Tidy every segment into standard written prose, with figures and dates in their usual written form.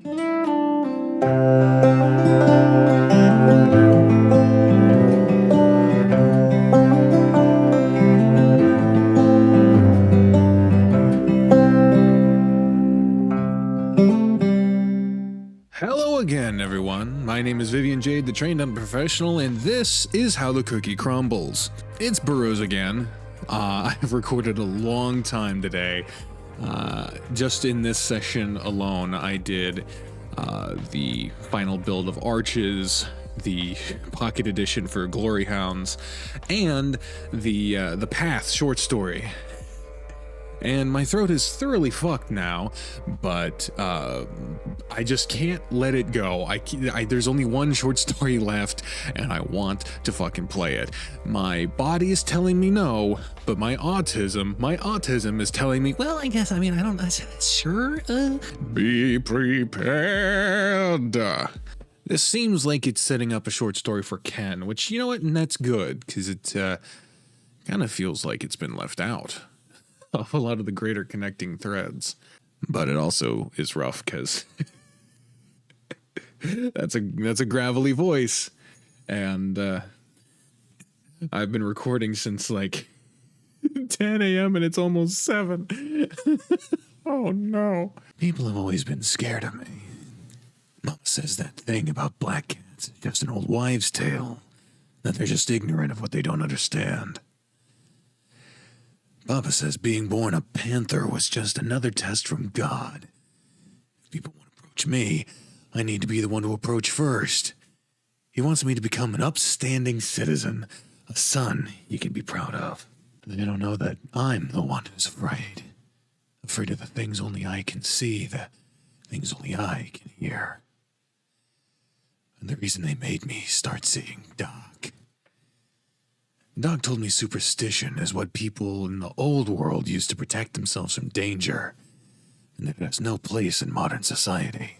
Hello again, everyone. My name is VivianJade, the trained unprofessional, and this is How the Cookie Crumbles. It's Burrows again. I've recorded a long time today. Just in this session alone, I did the final build of Arches, the Pocket Edition for Glory Hounds, and the Path short story. And my throat is thoroughly fucked now, but I just can't let it go. There's only one short story left, and I want to fucking play it. My body is telling me no, but my autism is telling me, well, I don't, sure. Be prepared. This seems like it's setting up a short story for Ken, which, you know what, and that's good, because it kind of feels like it's been left out of a lot of the greater connecting threads. But it also is rough because that's a gravelly voice, and I've been recording since like 10 a.m. and it's almost 7. Oh no. People have always been scared of me. Mama says that thing about black cats is just an old wives' tale, that they're just ignorant of what they don't understand. Papa says being born a panther was just another test from God. If people want to approach me, I need to be the one to approach first. He wants me to become an upstanding citizen, a son he can be proud of. They don't know that I'm the one who's afraid. Afraid of the things only I can see, the things only I can hear. And the reason they made me start seeing Doc. Doc told me superstition is what people in the old world used to protect themselves from danger, and that it has no place in modern society.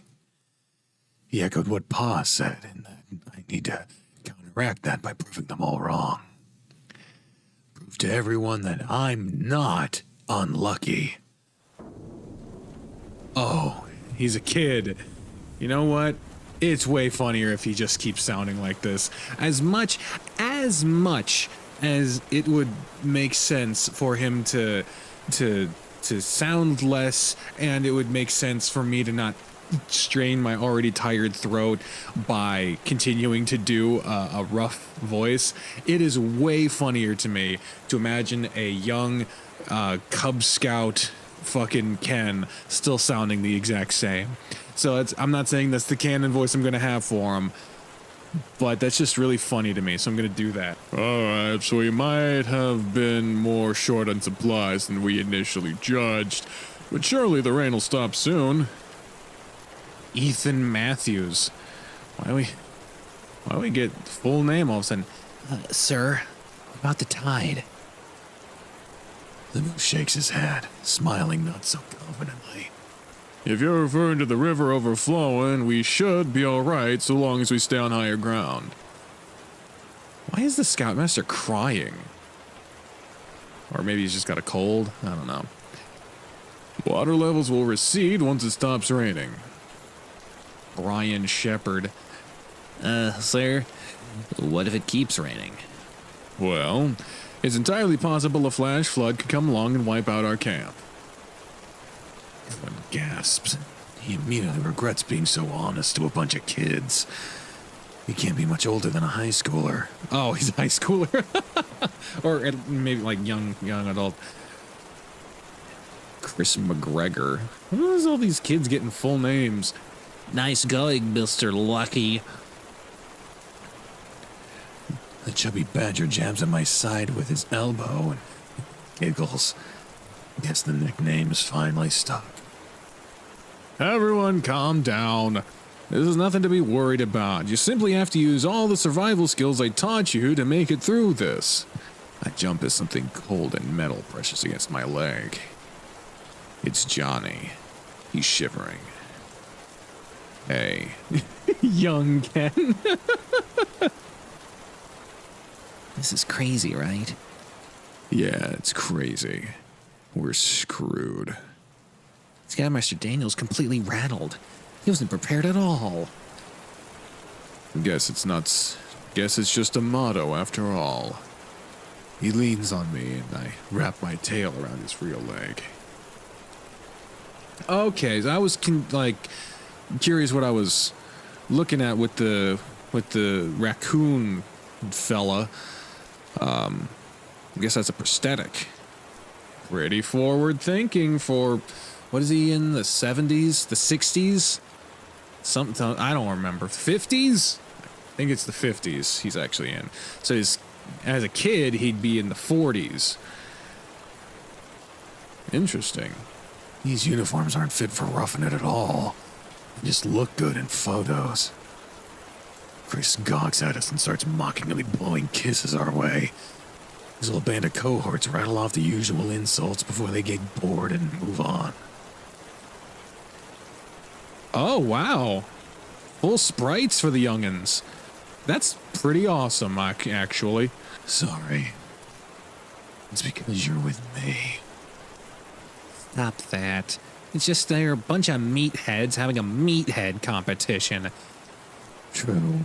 He echoed what Pa said, and that I need to counteract that by proving them all wrong. Prove to everyone that I'm not unlucky. Oh, he's a kid. You know what? It's way funnier if he just keeps sounding like this. As much as it would make sense for him to sound less, and it would make sense for me to not strain my already tired throat by continuing to do a rough voice, it is way funnier to me to imagine a young Cub Scout fucking Ken still sounding the exact same. So I'm not saying that's the canon voice I'm gonna have for him, but that's just really funny to me, so I'm going to do that. Alright, so we might have been more short on supplies than we initially judged, but surely the rain will stop soon. Ethan Matthews. Why we get full name all of a sudden? Sir, about the tide. The moose shakes his head, smiling not so confidently. If you're referring to the river overflowing, we should be alright so long as we stay on higher ground. Why is the Scoutmaster crying? Or maybe he's just got a cold? I don't know. Water levels will recede once it stops raining. Brian Shepard. Sir, what if it keeps raining? Well, it's entirely possible a flash flood could come along and wipe out our camp. Everyone gasps. He immediately regrets being so honest to a bunch of kids. He can't be much older than a high schooler. Oh, he's a high schooler. Or maybe like young adult. Chris McGregor. What is all these kids getting full names? Nice going, Mr. Lucky. The chubby badger jabs at my side with his elbow and giggles. Guess the nickname is finally stuck. Everyone calm down. This is nothing to be worried about. You simply have to use all the survival skills I taught you to make it through this. I jump as something cold and metal brushes against my leg. It's Johnny. He's shivering. Hey, young Ken. This is crazy, right? Yeah, it's crazy. We're screwed. Scoutmaster Daniel's completely rattled. He wasn't prepared at all. Guess it's just a motto after all. He leans on me and I wrap my tail around his real leg. Okay, so I was curious what I was looking at with the raccoon fella. I guess that's a prosthetic. Pretty forward thinking for, what is he in, the 70s, the 60s? Something, I don't remember. 50s? I think it's the 50s he's actually in. So as a kid, he'd be in the 40s. Interesting. These uniforms aren't fit for roughing it at all. They just look good in photos. Chris gawks at us and starts mockingly blowing kisses our way. His little band of cohorts rattle off the usual insults before they get bored and move on. Oh, wow. Full sprites for the youngins. That's pretty awesome, actually. Sorry. It's because you're with me. Stop that. It's just they're a bunch of meatheads having a meathead competition. True.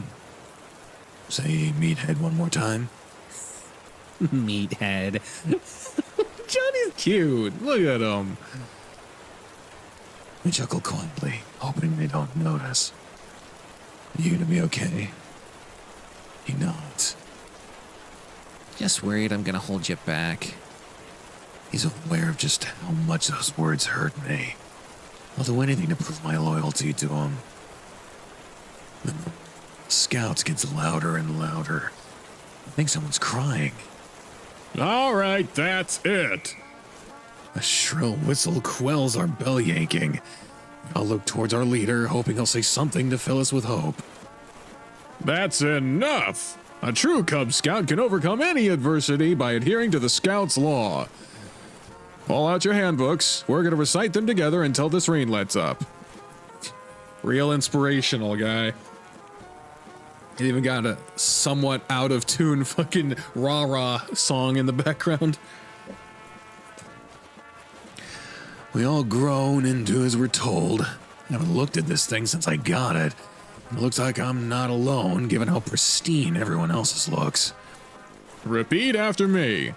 Say meathead one more time. Meathead. Johnny's cute. Look at him. We chuckle quietly, hoping they don't notice. You gonna be okay? He nods. Just worried I'm gonna hold you back. He's aware of just how much those words hurt me. I'll do anything to prove my loyalty to him. The Scouts gets louder and louder. I think someone's crying. All right, that's it. A shrill whistle quells our bell yanking. I'll look towards our leader, hoping he'll say something to fill us with hope. That's enough! A true Cub Scout can overcome any adversity by adhering to the Scout's law. Pull out your handbooks. We're going to recite them together until this rain lets up. Real inspirational guy. He even got a somewhat out of tune fucking rah-rah song in the background. We all groan and do as we're told. I haven't looked at this thing since I got it. It looks like I'm not alone, given how pristine everyone else's looks. Repeat after me.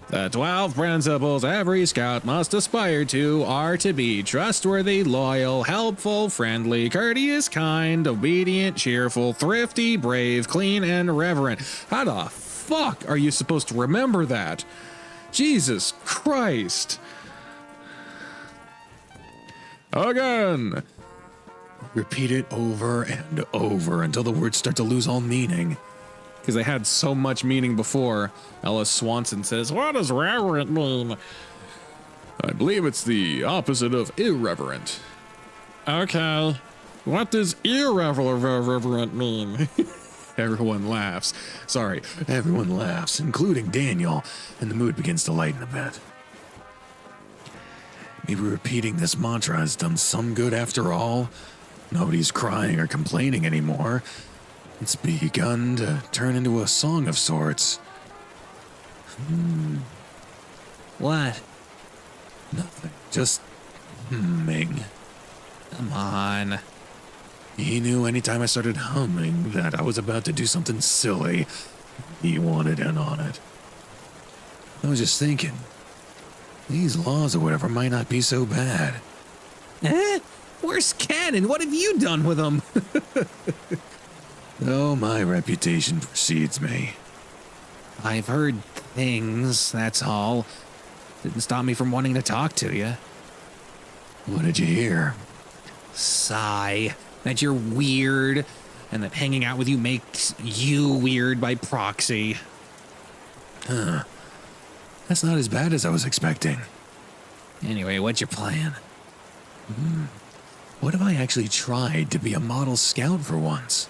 The 12 principles every scout must aspire to are to be trustworthy, loyal, helpful, friendly, courteous, kind, obedient, cheerful, thrifty, brave, clean, and reverent. How the fuck are you supposed to remember that? Jesus Christ. Again. Repeat it over and over until the words start to lose all meaning. Because they had so much meaning before. Ellis Swanson says, "What does reverent mean?" I believe it's the opposite of irreverent. Okay. What does irreverent mean? Everyone laughs. Sorry, everyone laughs, including Daniel, and the mood begins to lighten a bit. Maybe repeating this mantra has done some good after all. Nobody's crying or complaining anymore. It's begun to turn into a song of sorts. What? Nothing. Just humming. Come on. He knew anytime I started humming that I was about to do something silly. He wanted in on it. I was just thinking, these laws or whatever might not be so bad. Eh? Where's Cannon? What have you done with him? Oh, my reputation precedes me. I've heard things, that's all. Didn't stop me from wanting to talk to you. What did you hear? Sigh. That you're weird, and that hanging out with you makes you weird by proxy. Huh. That's not as bad as I was expecting. Anyway, what's your plan? What if I actually tried to be a model scout for once?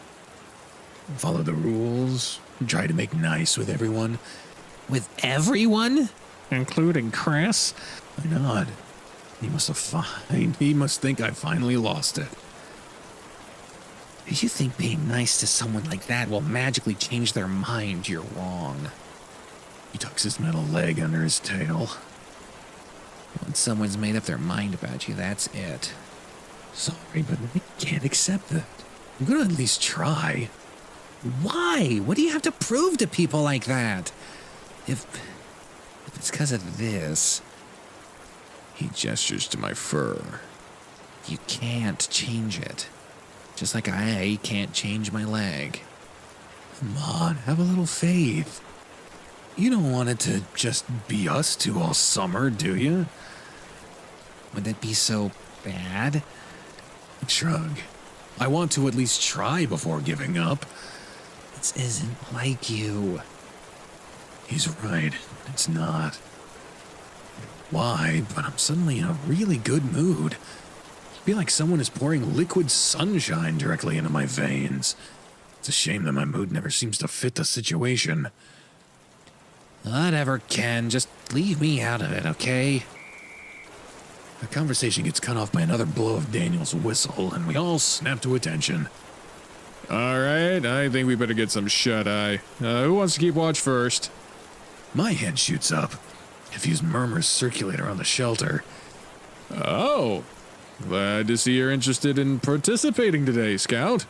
Follow the rules, try to make nice with everyone. With everyone? Including Chris? I nod. He must think I finally lost it. If you think being nice to someone like that will magically change their mind, you're wrong. He tucks his metal leg under his tail. Once someone's made up their mind about you, that's it. Sorry, but I can't accept that. I'm gonna at least try. Why? What do you have to prove to people like that? If it's because of this, He gestures to my fur. you can't change it. Just like I can't change my leg. Come on, have a little faith. You don't want it to just be us two all summer, do you? Would that be so bad? Shrug. I want to at least try before giving up. This isn't like you. He's right. It's not. Why? But I'm suddenly in a really good mood. I feel like someone is pouring liquid sunshine directly into my veins. It's a shame that my mood never seems to fit the situation. Whatever, Ken. Just leave me out of it, okay? The conversation gets cut off by another blow of Daniel's whistle, and we all snap to attention. All right, I think we better get some shut-eye. Who wants to keep watch first? My head shoots up. Confused murmurs circulate around the shelter. Oh, glad to see you're interested in participating today, Scout.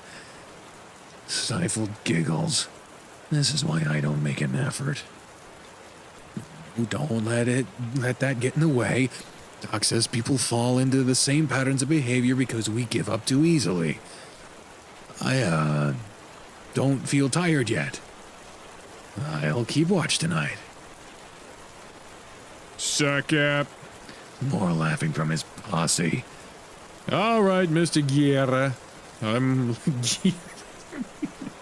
Stifled giggles. This is why I don't make an effort. Don't let that get in the way. Doc says people fall into the same patterns of behavior because we give up too easily. I don't feel tired yet. I'll keep watch tonight. Suck up. More laughing from his posse. All right, Mr. Guerra. I'm...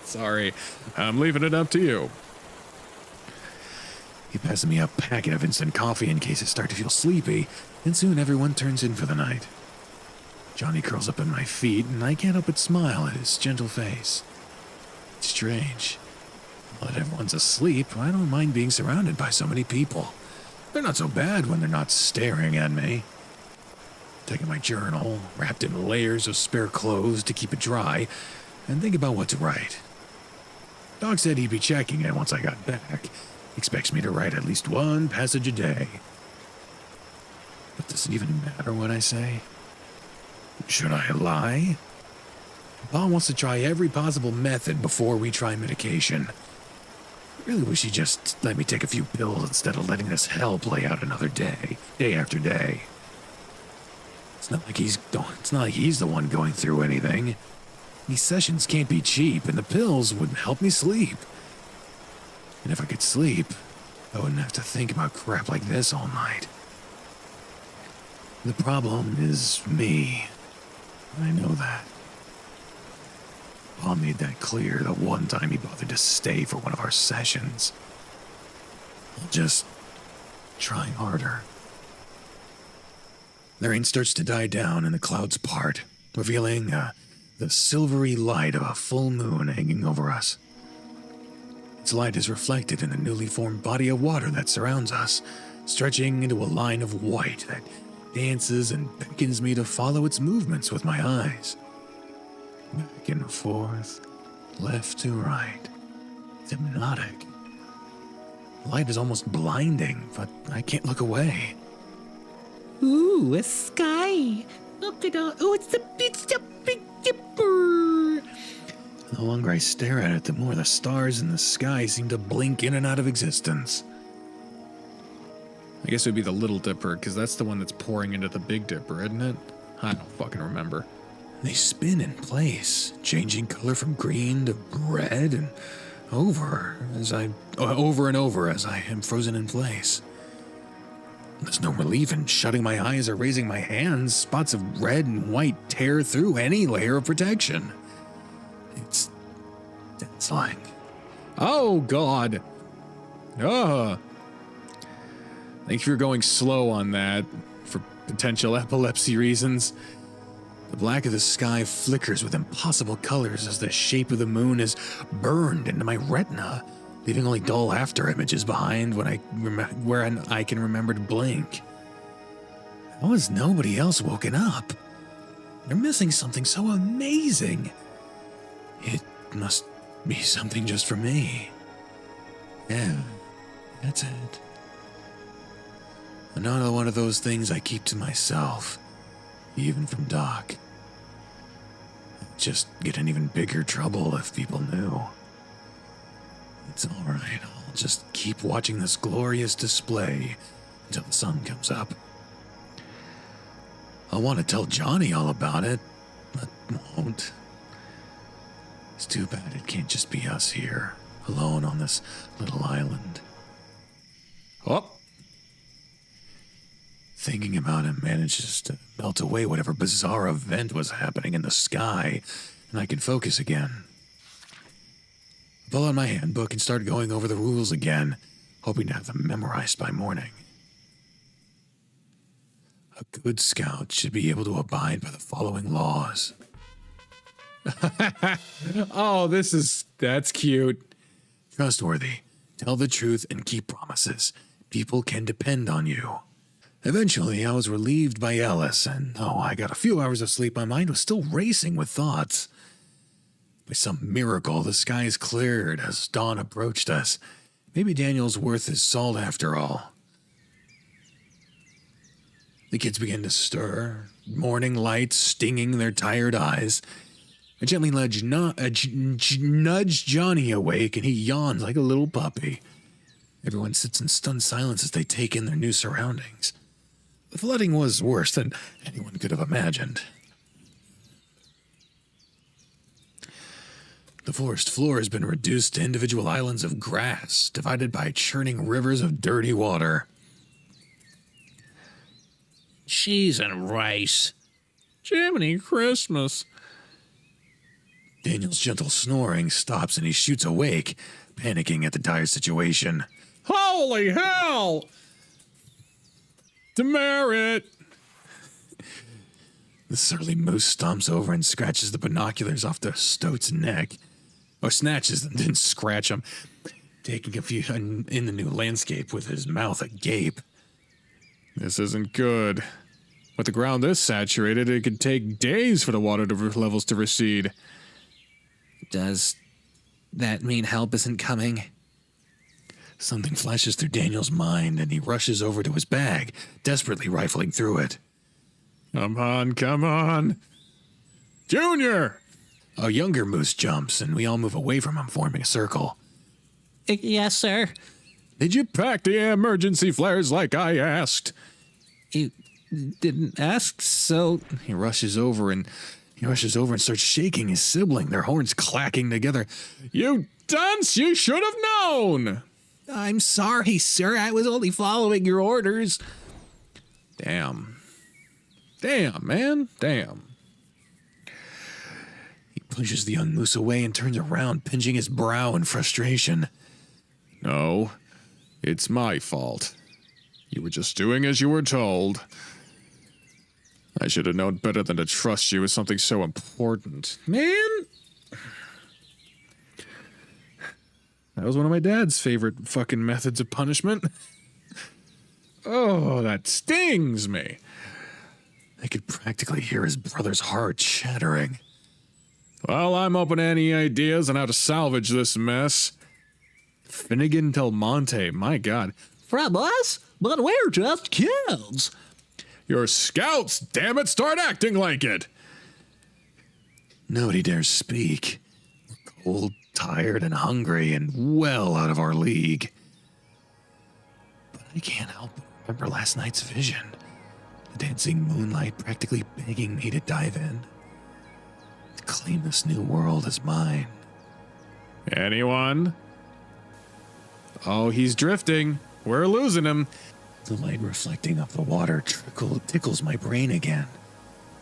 Sorry. I'm leaving it up to you. He passes me a packet of instant coffee in case I start to feel sleepy, and soon everyone turns in for the night. Johnny curls up at my feet, and I can't help but smile at his gentle face. It's strange. While everyone's asleep, I don't mind being surrounded by so many people. They're not so bad when they're not staring at me. Taking my journal, wrapped in layers of spare clothes to keep it dry, and think about what to write. Doc said he'd be checking it once I got back. Expects me to write at least one passage a day. But does it even matter what I say? Should I lie? Bob wants to try every possible method before we try medication. I really wish he'd just let me take a few pills instead of letting this hell play out another day after day. It's not like he's the one going through anything. These sessions can't be cheap, and the pills would help me sleep. And if I could sleep, I wouldn't have to think about crap like this all night. The problem is me. I know that. Paul made that clear the one time he bothered to stay for one of our sessions. I'll just try harder. The rain starts to die down and the clouds part, revealing the silvery light of a full moon hanging over us. Its light is reflected in the newly formed body of water that surrounds us, stretching into a line of white that dances and beckons me to follow its movements with my eyes. Back and forth, left to right. It's hypnotic. The light is almost blinding, but I can't look away. Ooh, a sky. Look at all. Oh, it's the Big Dipper. The longer I stare at it, the more the stars in the sky seem to blink in and out of existence. I guess it would be the Little Dipper, because that's the one that's pouring into the Big Dipper, isn't it? I don't fucking remember. They spin in place, changing color from green to red and over and over as I am frozen in place. There's no relief in shutting my eyes or raising my hands. Spots of red and white tear through any layer of protection. It's dazzling. Oh, God. Thank you for going slow on that, for potential epilepsy reasons. The black of the sky flickers with impossible colors as the shape of the moon is burned into my retina, leaving only dull after images behind where I can remember to blink. How has nobody else woken up? They're missing something so amazing. It must be something just for me. Yeah, that's it. Another one of those things I keep to myself, even from Doc. just get in even bigger trouble if people knew. It's all right. I'll just keep watching this glorious display until the sun comes up. I want to tell Johnny all about it, but won't. It's too bad it can't just be us here, alone on this little island. Oh! Thinking about him manages to melt away whatever bizarre event was happening in the sky, and I can focus again. I pull out my handbook and start going over the rules again, hoping to have them memorized by morning. A good scout should be able to abide by the following laws. Oh, that's cute. Trustworthy. Tell the truth and keep promises. People can depend on you. Eventually, I was relieved by Ellis, and though I got a few hours of sleep, my mind was still racing with thoughts. By some miracle, the skies cleared as dawn approached us. Maybe Daniel's worth his salt after all. The kids began to stir, morning light stinging their tired eyes. I gently nudged Johnny awake, and he yawned like a little puppy. Everyone sits in stunned silence as they take in their new surroundings. The flooding was worse than anyone could have imagined. The forest floor has been reduced to individual islands of grass, divided by churning rivers of dirty water. Cheese and rice. Jiminy Christmas. Daniel's gentle snoring stops and he shoots awake, panicking at the dire situation. Holy hell! Demerit! The surly moose stomps over and scratches the binoculars off the stoat's neck. Or snatches them, didn't scratch them. Taking a few in the new landscape with his mouth agape. This isn't good. With the ground this saturated, it could take days for the water levels to recede. Does that mean help isn't coming? Something flashes through Daniel's mind, and he rushes over to his bag, desperately rifling through it. Come on, come on. Junior! A younger moose jumps, and we all move away from him, forming a circle. Yes, sir. Did you pack the emergency flares like I asked? You didn't ask, so... He rushes over and starts shaking his sibling, their horns clacking together. You dunce! You should have known! I'm sorry, sir. I was only following your orders. Damn. Damn, man. Damn. He pushes the young moose away and turns around, pinching his brow in frustration. No, it's my fault. You were just doing as you were told. I should have known better than to trust you with something so important. Man! That was one of my dad's favorite fucking methods of punishment. Oh, that stings me. I could practically hear his brother's heart shattering. Well, I'm open to any ideas on how to salvage this mess. Finnegan Del Monte, my God. From us? But we're just kids. You're scouts, damn it, start acting like it. Nobody dares speak. We're cold, tired, and hungry, and well out of our league. But I can't help but remember last night's vision. The dancing moonlight practically begging me to dive in. To claim this new world as mine. Anyone? Oh, he's drifting. We're losing him. The light reflecting off the water tickles my brain again.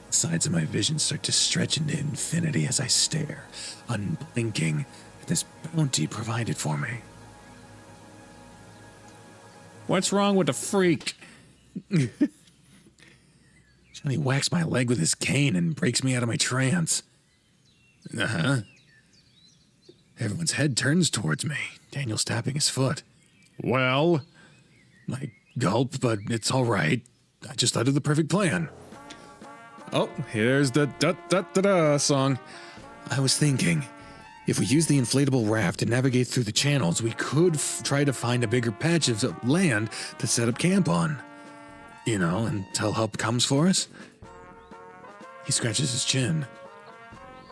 The sides of my vision start to stretch into infinity as I stare, unblinking, at this bounty provided for me. What's wrong with the freak? Johnny whacks my leg with his cane and breaks me out of my trance. Uh-huh. Everyone's head turns towards me. Daniel's tapping his foot. Well? I gulp, but it's all right. I just thought of the perfect plan. Oh, here's the da-da-da-da song. I was thinking, if we use the inflatable raft to navigate through the channels, we could try to find a bigger patch of land to set up camp on. You know, until help comes for us. He scratches his chin.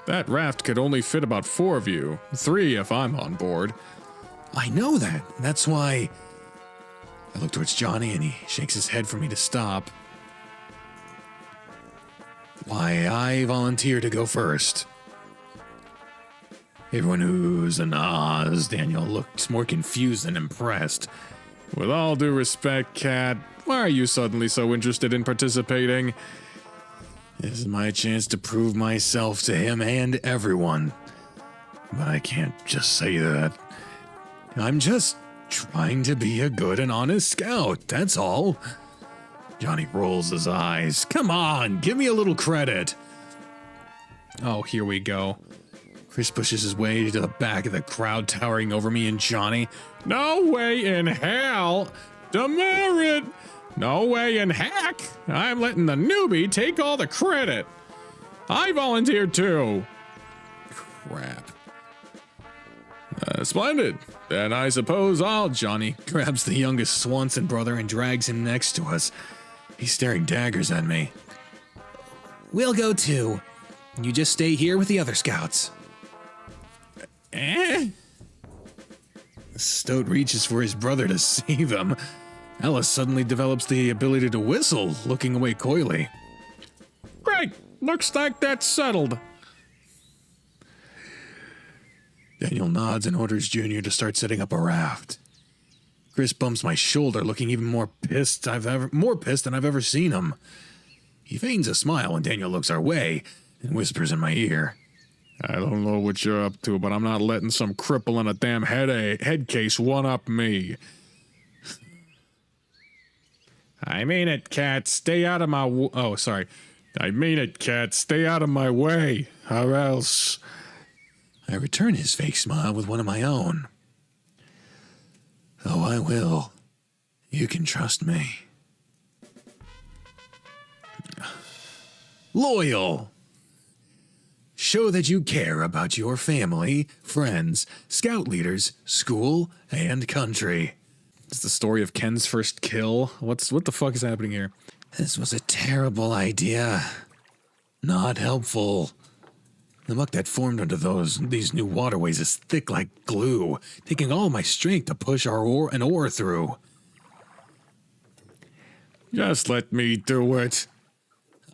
That raft could only fit about 4 of you. 3 if I'm on board. I know that. That's why... I look towards Johnny and he shakes his head for me to stop. Why, I volunteer to go first. Everyone who's and ahs. Daniel looks more confused than impressed. With all due respect, Cat, why are you suddenly so interested in participating? This is my chance to prove myself to him and everyone. But I can't just say that. I'm just trying to be a good and honest scout, that's all. Johnny rolls his eyes. Come on, give me a little credit. Oh, here we go. Chris pushes his way to the back of the crowd, towering over me and Johnny. No way in hell! Demerit! No way in heck! I'm letting the newbie take all the credit. I volunteered too. Crap. Splendid. Then I suppose I'll... Johnny grabs the youngest Swanson brother and drags him next to us. He's staring daggers at me. We'll go too. You just stay here with the other scouts. The stoat reaches for his brother to save him. Alice suddenly develops the ability to whistle, looking away coyly. Great. Looks like that's settled. Daniel nods and orders Junior to start setting up a raft. Chris bumps my shoulder, looking even more pissed than I've ever seen him. He feigns a smile when Daniel looks our way and whispers in my ear. I don't know what you're up to, but I'm not letting some cripple in a damn head case one-up me. I mean it, Cat. Stay out of my... I mean it, Cat. Stay out of my way, or else... I return his fake smile with one of my own. Oh, I will. You can trust me. Loyal. Show that you care about your family, friends, scout leaders, school, and country. It's the story of Ken's first kill. What the fuck is happening here? This was a terrible idea. Not helpful. The muck that formed under these new waterways is thick like glue, taking all my strength to push an oar through. Just let me do it.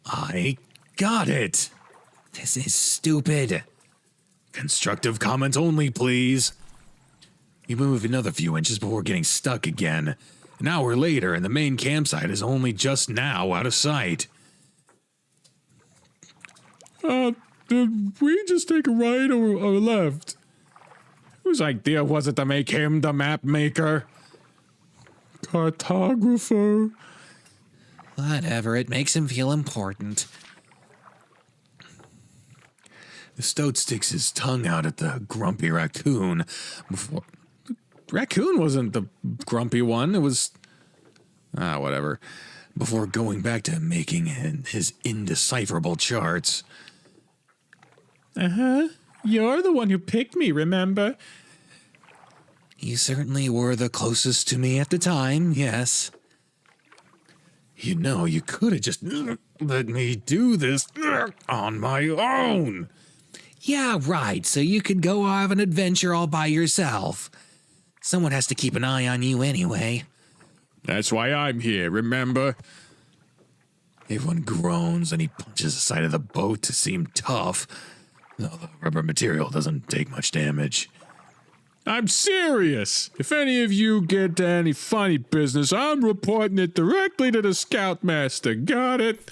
I got it. This is stupid. Constructive comments only, please. We move another few inches before getting stuck again. An hour later, and the main campsite is only just now out of sight. Did we just take a right or a left? Whose idea was it to make him the map maker? Cartographer. Whatever, it makes him feel important. The stoat sticks his tongue out at the grumpy raccoon before... The raccoon wasn't the grumpy one. It was... whatever. Before going back to making his indecipherable charts. You're the one who picked me, remember? You certainly were the closest to me at the time, yes. You know, you could have just let me do this on my own. Yeah, right, so you could go have an adventure all by yourself. Someone has to keep an eye on you anyway. That's why I'm here, remember? Everyone groans and he punches the side of the boat to seem tough. No, the rubber material doesn't take much damage. I'm serious. If any of you get to any funny business, I'm reporting it directly to the scoutmaster. Got it?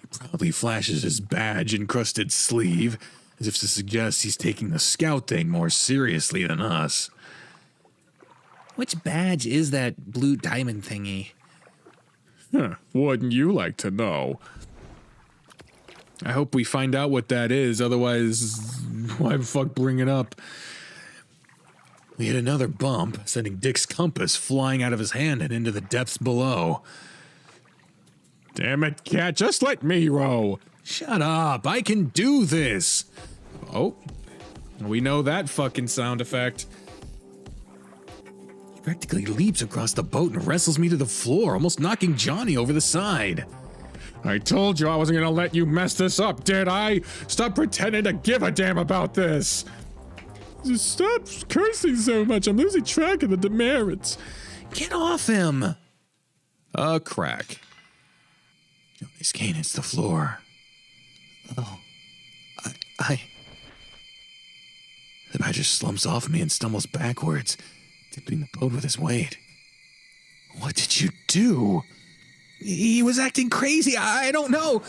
He proudly flashes his badge-encrusted sleeve, as if to suggest he's taking the scout thing more seriously than us. Which badge is that blue diamond thingy? Wouldn't you like to know? I hope we find out what that is, otherwise, why the fuck bring it up? We hit another bump, sending Dick's compass flying out of his hand and into the depths below. Damn it, Cat, just let me row. Shut up, I can do this. Oh, we know that fucking sound effect. He practically leaps across the boat and wrestles me to the floor, almost knocking Johnny over the side. I told you I wasn't gonna let you mess this up, did I? Stop pretending to give a damn about this. Just stop cursing so much. I'm losing track of the demerits. Get off him! A crack. Johnny's cane hits the floor. Oh. The badger slumps off me and stumbles backwards, tipping the boat with his weight. What did you do? He was acting crazy. I don't know.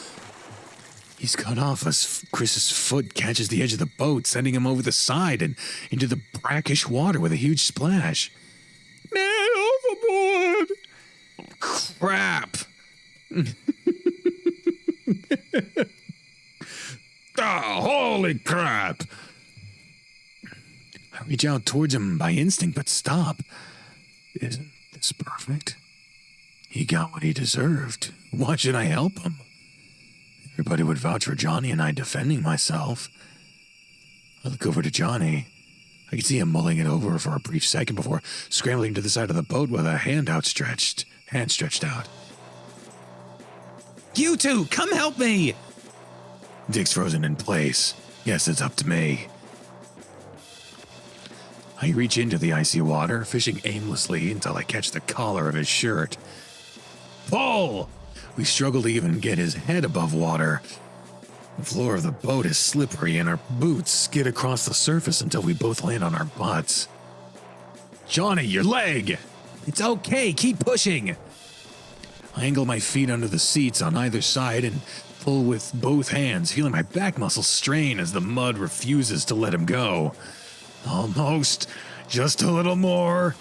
He's cut off as Chris's foot catches the edge of the boat, sending him over the side and into the brackish water with a huge splash. Man, overboard! Crap! Holy crap! I reach out towards him by instinct, but stop. Isn't this perfect? He got what he deserved. Why should I help him? Everybody would vouch for Johnny and I defending myself. I look over to Johnny. I can see him mulling it over for a brief second before scrambling to the side of the boat with a hand stretched out. You two, come help me! Dick's frozen in place. Yes, it's up to me. I reach into the icy water, fishing aimlessly until I catch the collar of his shirt. Pull! We struggle to even get his head above water. The floor of the boat is slippery and our boots skid across the surface until we both land on our butts. Johnny, your leg! It's okay, keep pushing. I angle my feet under the seats on either side and pull with both hands, feeling my back muscles strain as the mud refuses to let him go. Almost. Just a little more.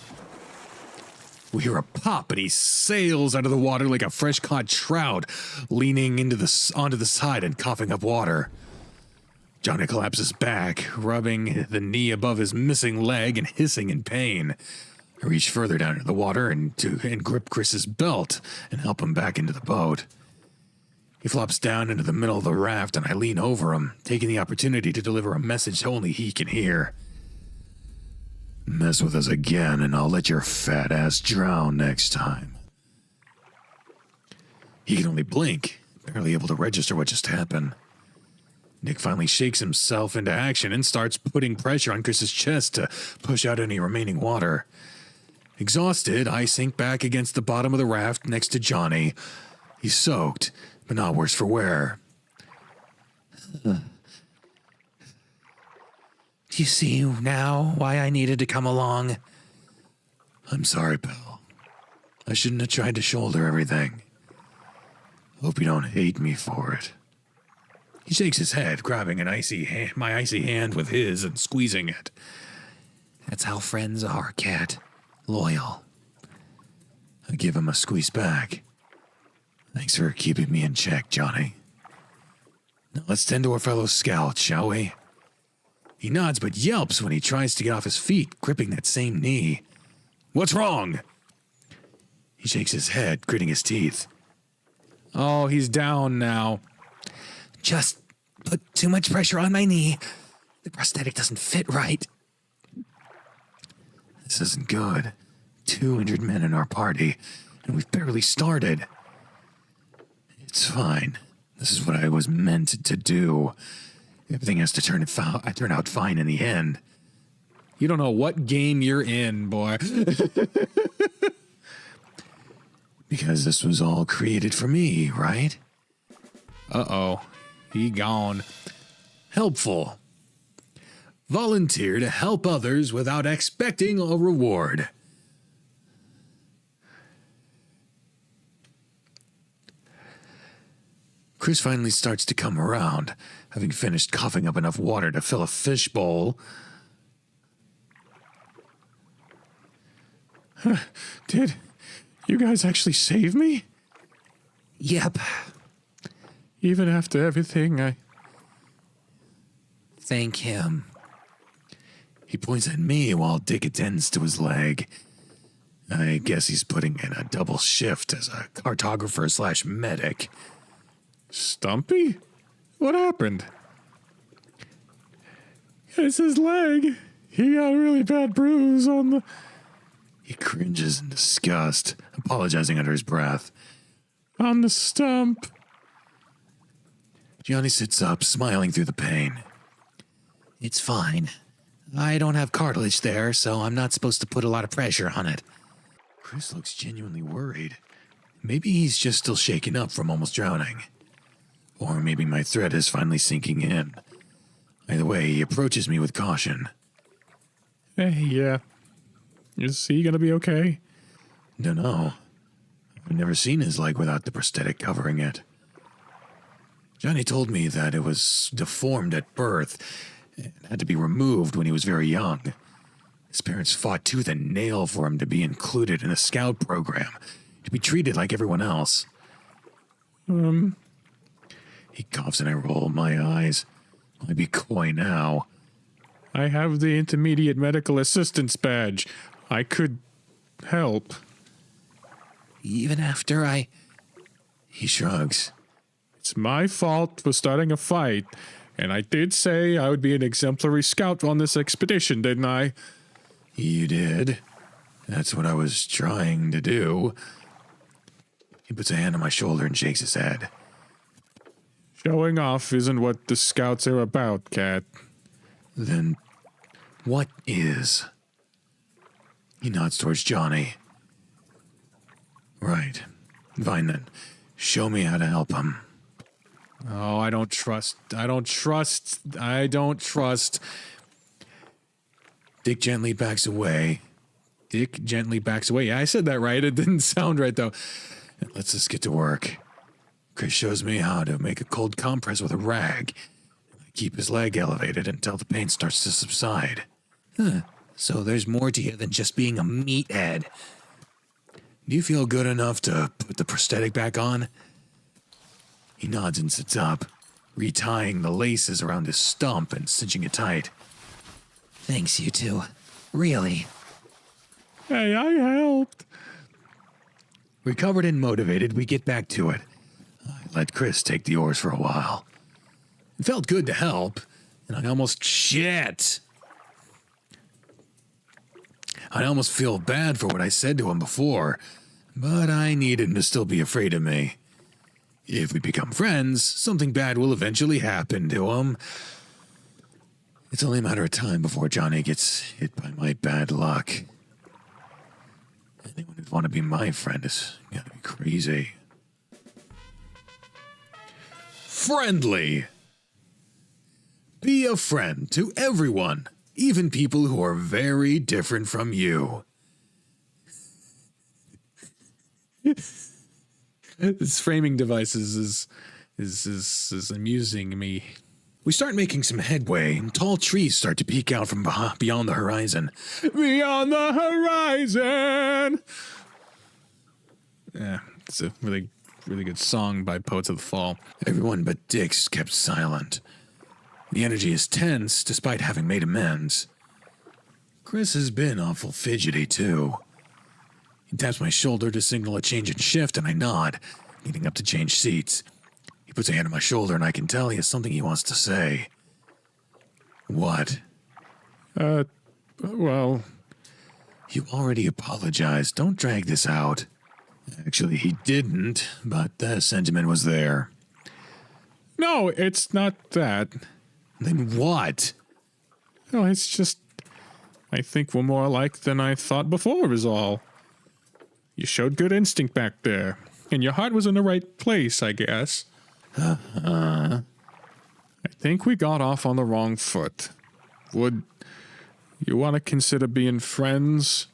We hear a pop and he sails out of the water like a fresh-caught trout, leaning onto the side and coughing up water. Johnny collapses back, rubbing the knee above his missing leg and hissing in pain. I reach further down into the water and grip Chris's belt and help him back into the boat. He flops down into the middle of the raft and I lean over him, taking the opportunity to deliver a message only he can hear. Mess with us again and I'll let your fat ass drown next time. He can only blink, barely able to register what just happened. Nick finally shakes himself into action and starts putting pressure on Chris's chest to push out any remaining water. Exhausted, I sink back against the bottom of the raft next to Johnny. He's soaked, but not worse for wear. Do you see now why I needed to come along? I'm sorry, pal. I shouldn't have tried to shoulder everything. Hope you don't hate me for it. He shakes his head, grabbing my icy hand with his and squeezing it. That's how friends are, Cat. Loyal. I give him a squeeze back. Thanks for keeping me in check, Johnny. Now let's tend to our fellow scout, shall we? He nods but yelps when he tries to get off his feet, gripping that same knee. What's wrong? He shakes his head, gritting his teeth. Oh, he's down now. Just put too much pressure on my knee. The prosthetic doesn't fit right. This isn't good. 2 injured men in our party, and we've barely started. It's fine. This is what I was meant to do. Everything has to turn out fine in the end. You don't know what game you're in, boy. Because this was all created for me, right? Uh-oh. He gone. Helpful. Volunteer to help others without expecting a reward. Chris finally starts to come around, having finished coughing up enough water to fill a fishbowl. Did you guys actually save me? Yep. Even after everything, I... Thank him. He points at me while Dick attends to his leg. I guess he's putting in a double shift as a cartographer/medic. Stumpy? What happened? It's his leg. He got a really bad bruise on the... He cringes in disgust, apologizing under his breath. On the stump. Johnny sits up, smiling through the pain. It's fine. I don't have cartilage there, so I'm not supposed to put a lot of pressure on it. Chris looks genuinely worried. Maybe he's just still shaken up from almost drowning. Or maybe my threat is finally sinking in. Either way, he approaches me with caution. Hey, is he gonna be okay? Dunno. I've never seen his leg without the prosthetic covering it. Johnny told me that it was deformed at birth and had to be removed when he was very young. His parents fought tooth and nail for him to be included in a scout program, to be treated like everyone else. He coughs and I roll my eyes. I'd be coy now. I have the intermediate medical assistance badge. I could help. Even after He shrugs. It's my fault for starting a fight, and I did say I would be an exemplary scout on this expedition, didn't I? You did. That's what I was trying to do. He puts a hand on my shoulder and shakes his head. Showing off isn't what the scouts are about, Cat. Then, what is? He nods towards Johnny. Right. Fine then. Show me how to help him. Oh, I don't trust. Dick gently backs away. Yeah, I said that right. It didn't sound right, though. And lets us get to work. Chris shows me how to make a cold compress with a rag. I keep his leg elevated until the pain starts to subside. So there's more to you than just being a meathead. Do you feel good enough to put the prosthetic back on? He nods and sits up, retying the laces around his stump and cinching it tight. Thanks, you two. Really. Hey, I helped. Recovered and motivated, we get back to it. I let Chris take the oars for a while. It felt good to help, and I almost feel bad for what I said to him before, but I need him to still be afraid of me. If we become friends, something bad will eventually happen to him. It's only a matter of time before Johnny gets hit by my bad luck. Anyone who'd want to be my friend is gotta be crazy. Friendly. Be a friend to everyone, even people who are very different from you. This framing devices is amusing me. We start making some headway, and tall trees start to peek out from beyond the horizon. Beyond the horizon! Yeah, it's a really good song by Poets of the Fall. Everyone but Dix kept silent. The energy is tense, despite having made amends. Chris has been awful fidgety, too. He taps my shoulder to signal a change in shift, and I nod, getting up to change seats. He puts a hand on my shoulder, and I can tell he has something he wants to say. What? Well... You already apologized. Don't drag this out. Actually, he didn't, but the sentiment was there. No, it's not that. Then what? No, it's just... I think we're more alike than I thought before is all. You showed good instinct back there, and your heart was in the right place, I guess. I think we got off on the wrong foot. Would you want to consider being friends?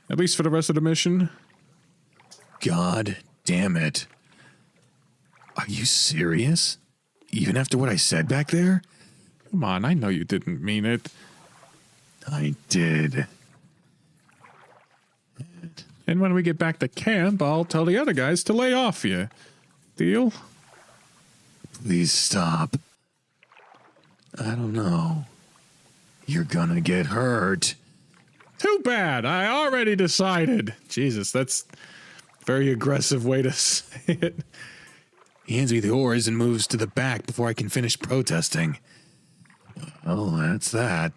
At least for the rest of the mission? God damn it. Are you serious? Even after what I said back there? Come on, I know you didn't mean it. I did. And when we get back to camp, I'll tell the other guys to lay off you. Deal? Please stop. I don't know. You're gonna get hurt. Too bad. I already decided. Jesus, that's a very aggressive way to say it. He hands me the oars and moves to the back before I can finish protesting. Well, that's that.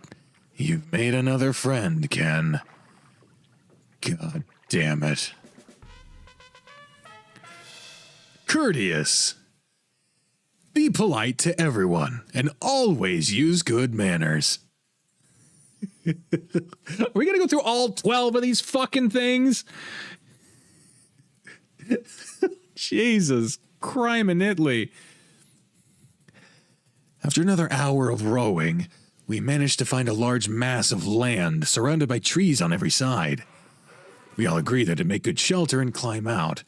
You've made another friend, Ken. God damn it. Courteous. Be polite to everyone and always use good manners. Are we going to go through all 12 of these fucking things? Jesus, crime in Italy. After another hour of rowing, we managed to find a large mass of land surrounded by trees on every side. We all agreed that it'd make good shelter and climb out.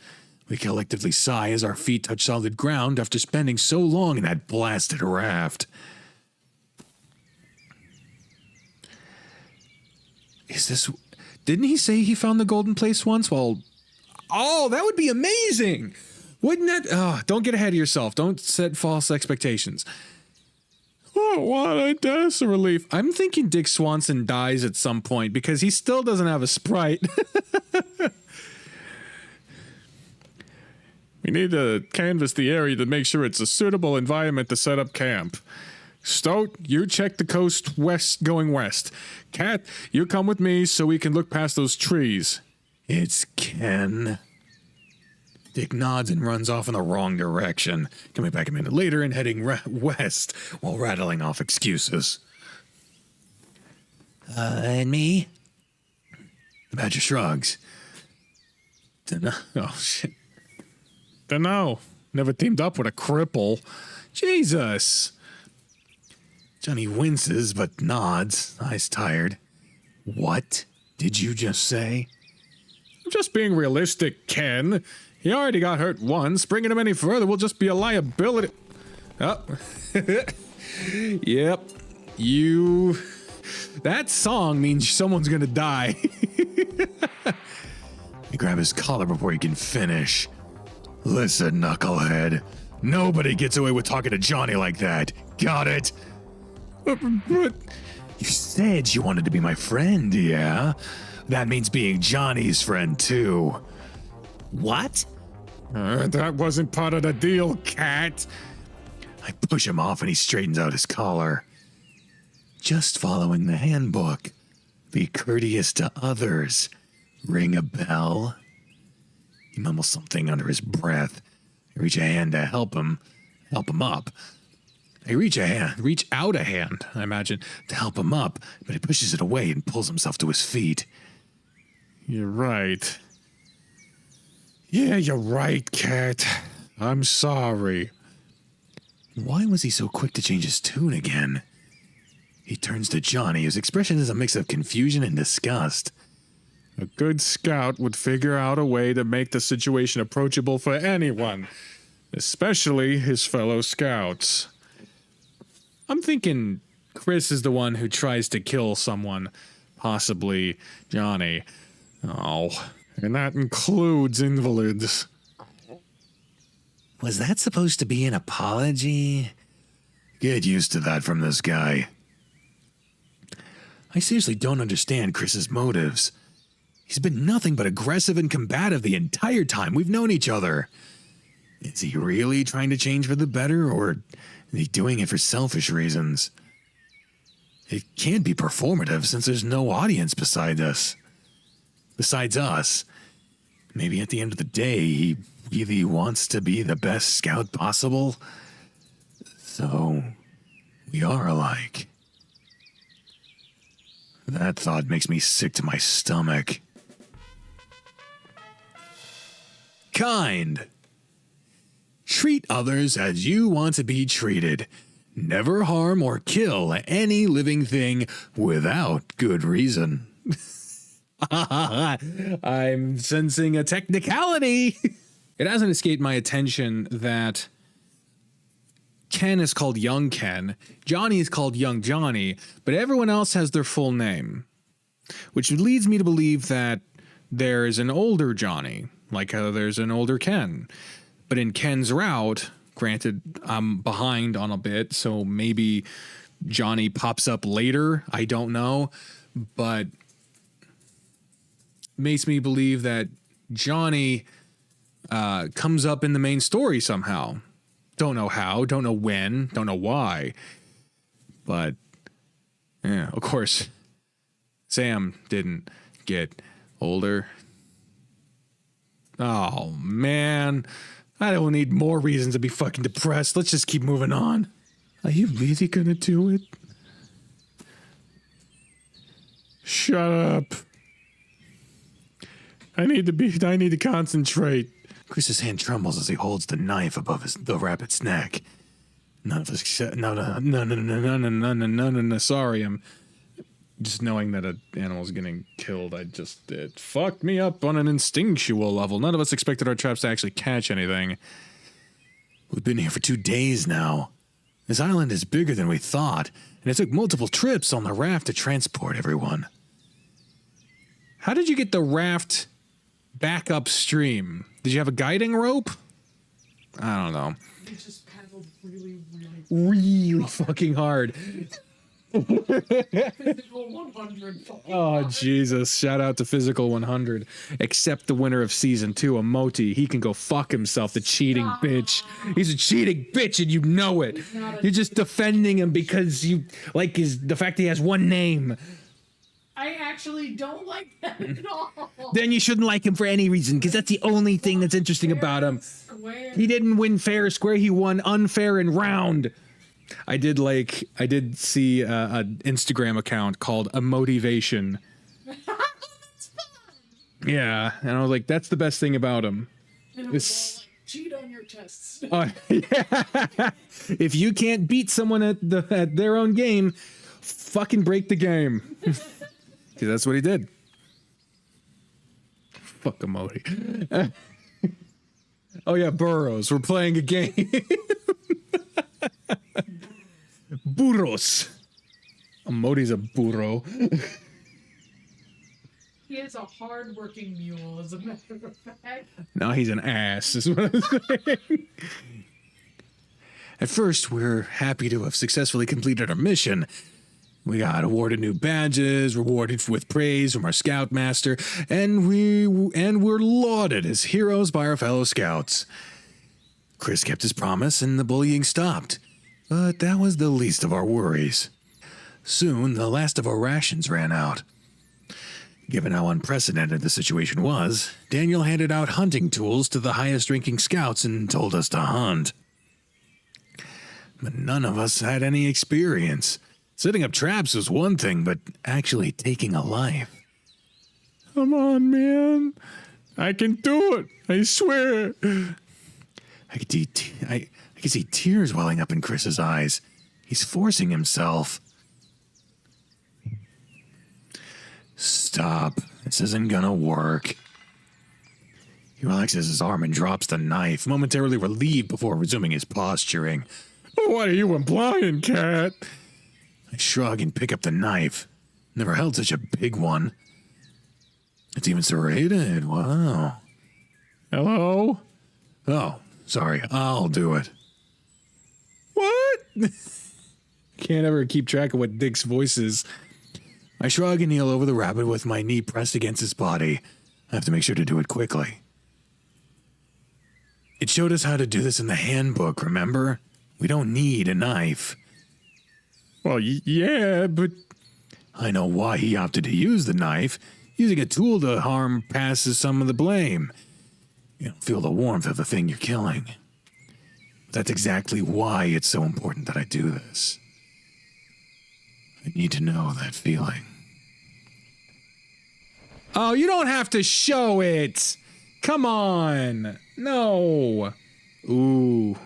We collectively sigh as our feet touch solid ground after spending so long in that blasted raft. Didn't he say he found the golden place once? Well, oh, that would be amazing. Wouldn't that? Oh, don't get ahead of yourself. Don't set false expectations. Oh, what? That's a relief. I'm thinking Dick Swanson dies at some point because he still doesn't have a sprite. We need to canvass the area to make sure it's a suitable environment to set up camp. Stoat, you check the coast west going west. Cat, you come with me so we can look past those trees. It's Ken. Dick nods and runs off in the wrong direction, coming back a minute later and heading west while rattling off excuses. And me? The Badger shrugs. Oh, shit. Dunno. Never teamed up with a cripple. Jesus. Johnny winces but nods, eyes tired. What did you just say? I'm just being realistic, Ken. He already got hurt once. Bringing him any further will just be a liability. Oh. Yep. That song means someone's gonna die. I grab his collar before he can finish. Listen, knucklehead. Nobody gets away with talking to Johnny like that. Got it? But You said you wanted to be my friend, yeah? That means being Johnny's friend, too. What? that wasn't part of the deal, cat. I push him off and he straightens out his collar. Just following the handbook. Be courteous to others. Ring a bell. He mumbles something under his breath. I reach a hand to help him up. I reach out a hand, I imagine, to help him up, but he pushes it away and pulls himself to his feet. You're right. Yeah, you're right, cat. I'm sorry. Why was he so quick to change his tune again? He turns to Johnny, whose expression is a mix of confusion and disgust. A good scout would figure out a way to make the situation approachable for anyone, especially his fellow scouts. I'm thinking Chris is the one who tries to kill someone, possibly Johnny. Oh, and that includes invalids. Was that supposed to be an apology? Get used to that from this guy. I seriously don't understand Chris's motives. He's been nothing but aggressive and combative the entire time we've known each other. Is he really trying to change for the better, or is he doing it for selfish reasons? It can't be performative since there's no audience besides us. Maybe at the end of the day, he really wants to be the best scout possible. So, we are alike. That thought makes me sick to my stomach. Kind. Treat others as you want to be treated. Never harm or kill any living thing without good reason. I'm sensing a technicality. It hasn't escaped my attention that Ken is called Young Ken, Johnny is called Young Johnny, but everyone else has their full name, which leads me to believe that there is an older Johnny, like how there's an older Ken. But in Ken's route, granted, I'm behind on a bit, so maybe Johnny pops up later. I don't know, but makes me believe that Johnny comes up in the main story somehow. Don't know how, don't know when, don't know why. But, yeah, of course, Sam didn't get older. Oh, man. I don't need more reasons to be fucking depressed. Let's just keep moving on. Are you really gonna do it? Shut up. I need to concentrate. Chris's hand trembles as he holds the knife above the rabbit's neck. None of us, no. Sorry, I'm just knowing that an animal's getting killed. It fucked me up on an instinctual level. None of us expected our traps to actually catch anything. We've been here for 2 days now. This island is bigger than we thought, and it took multiple trips on the raft to transport everyone. How did you get the raft back upstream? Did you have a guiding rope? I don't know. We just paddled really Fucking hard. physical 100. Oh, Jesus. Shout out to Physical 100. Except the winner of Season 2, Emoti. He can go fuck himself, the cheating bitch. He's a cheating bitch and you know it. You're just defending him because you like the fact he has one name. I actually don't like that at all. Then you shouldn't like him for any reason because that's the only thing that's interesting about him. Square. He didn't win fair or square. He won unfair and round. I did see an Instagram account called A Motivation. Yeah, and I was like, that's the best thing about him. And it was all like, cheat on your tests. Yeah. If you can't beat someone at their own game, fucking break the game. Because that's what he did. Fuck Emoti. Oh yeah, Burrows. We're playing a game. Burrows. Emoti's a burro. He is a hard-working mule, as a matter of fact. Now he's an ass, is what I'm saying. At first, we're happy to have successfully completed our mission. We got awarded new badges, rewarded with praise from our scoutmaster, and we're lauded as heroes by our fellow scouts. Chris kept his promise and the bullying stopped, but that was the least of our worries. Soon, the last of our rations ran out. Given how unprecedented the situation was, Daniel handed out hunting tools to the highest-ranking scouts and told us to hunt. But none of us had any experience. Setting up traps was one thing, but actually taking a life. Come on, man. I can do it. I swear. I could see tears welling up in Chris's eyes. He's forcing himself. Stop. This isn't gonna work. He relaxes his arm and drops the knife, momentarily relieved before resuming his posturing. What are you implying, cat? I shrug and pick up the knife. Never held such a big one. It's even serrated. Wow. Hello? Oh, sorry. I'll do it. What? Can't ever keep track of what Dick's voice is. I shrug and kneel over the rabbit with my knee pressed against his body. I have to make sure to do it quickly. It showed us how to do this in the handbook, remember? We don't need a knife. Well, yeah, but... I know why he opted to use the knife. Using a tool to harm passes some of the blame. You don't feel the warmth of the thing you're killing. But that's exactly why it's so important that I do this. I need to know that feeling. Oh, you don't have to show it! Come on! No! Ooh.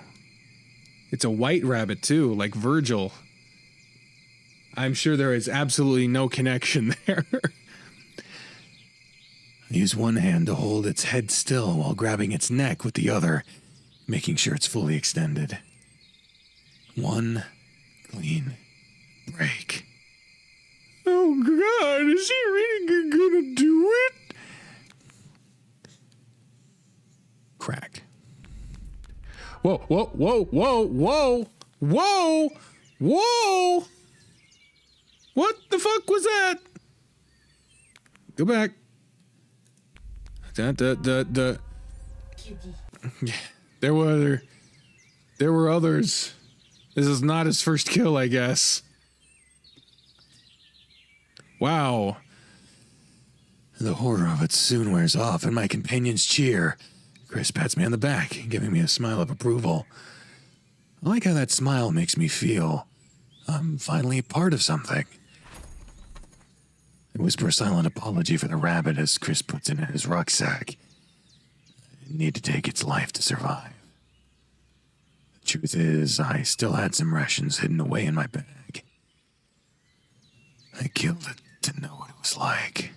It's a white rabbit, too, like Virgil. I'm sure there is absolutely no connection there. I use one hand to hold its head still while grabbing its neck with the other, making sure it's fully extended. One clean break. Oh God, is he really gonna do it? Crack. Whoa, whoa, whoa, whoa, whoa, whoa, whoa! What the fuck was that? Go back. There were others. This is not his first kill, I guess. Wow. The horror of it soon wears off, and my companions cheer. Chris pats me on the back, giving me a smile of approval. I like how that smile makes me feel I'm finally part of something. I whisper a silent apology for the rabbit as Chris puts it in his rucksack. I need to take its life to survive. The truth is, I still had some rations hidden away in my bag. I killed it to know what it was like.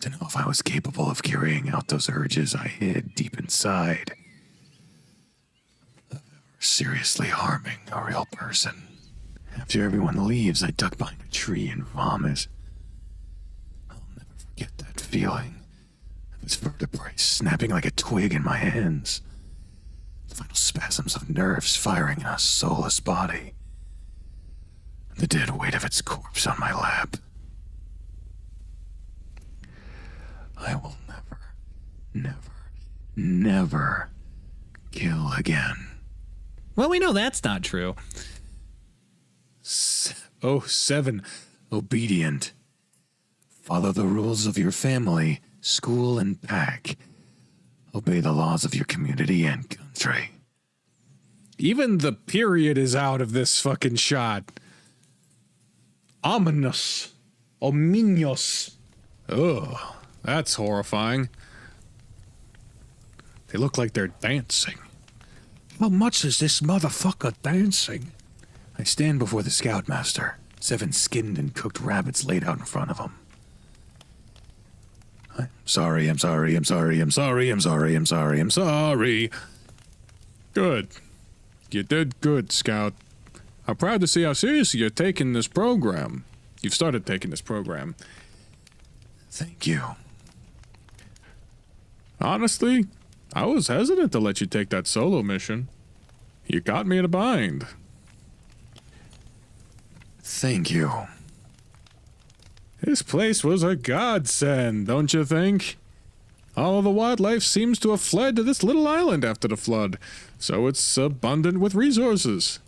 To know if I was capable of carrying out those urges I hid deep inside. Of seriously harming a real person. After everyone leaves, I duck behind a tree and vomit. I'll never forget that feeling. Its vertebrae snapping like a twig in my hands. The final spasms of nerves firing in a soulless body. The dead weight of its corpse on my lap. I will never kill again. Well, we know that's not true. 7. Obedient. Follow the rules of your family, school, and pack. Obey the laws of your community and country. Even the period is out of this fucking shot. Ominous. Ominous. Ugh, that's horrifying. They look like they're dancing. How much is this motherfucker dancing? I stand before the scoutmaster, 7 skinned and cooked rabbits laid out in front of him. I'm sorry. Good. You did good, Scout. I'm proud to see how seriously you're taking this program. You've started taking this program. Thank you. Honestly, I was hesitant to let you take that solo mission. You got me in a bind. Thank you. This place was a godsend, don't you think? All of the wildlife seems to have fled to this little island after the flood, so it's abundant with resources.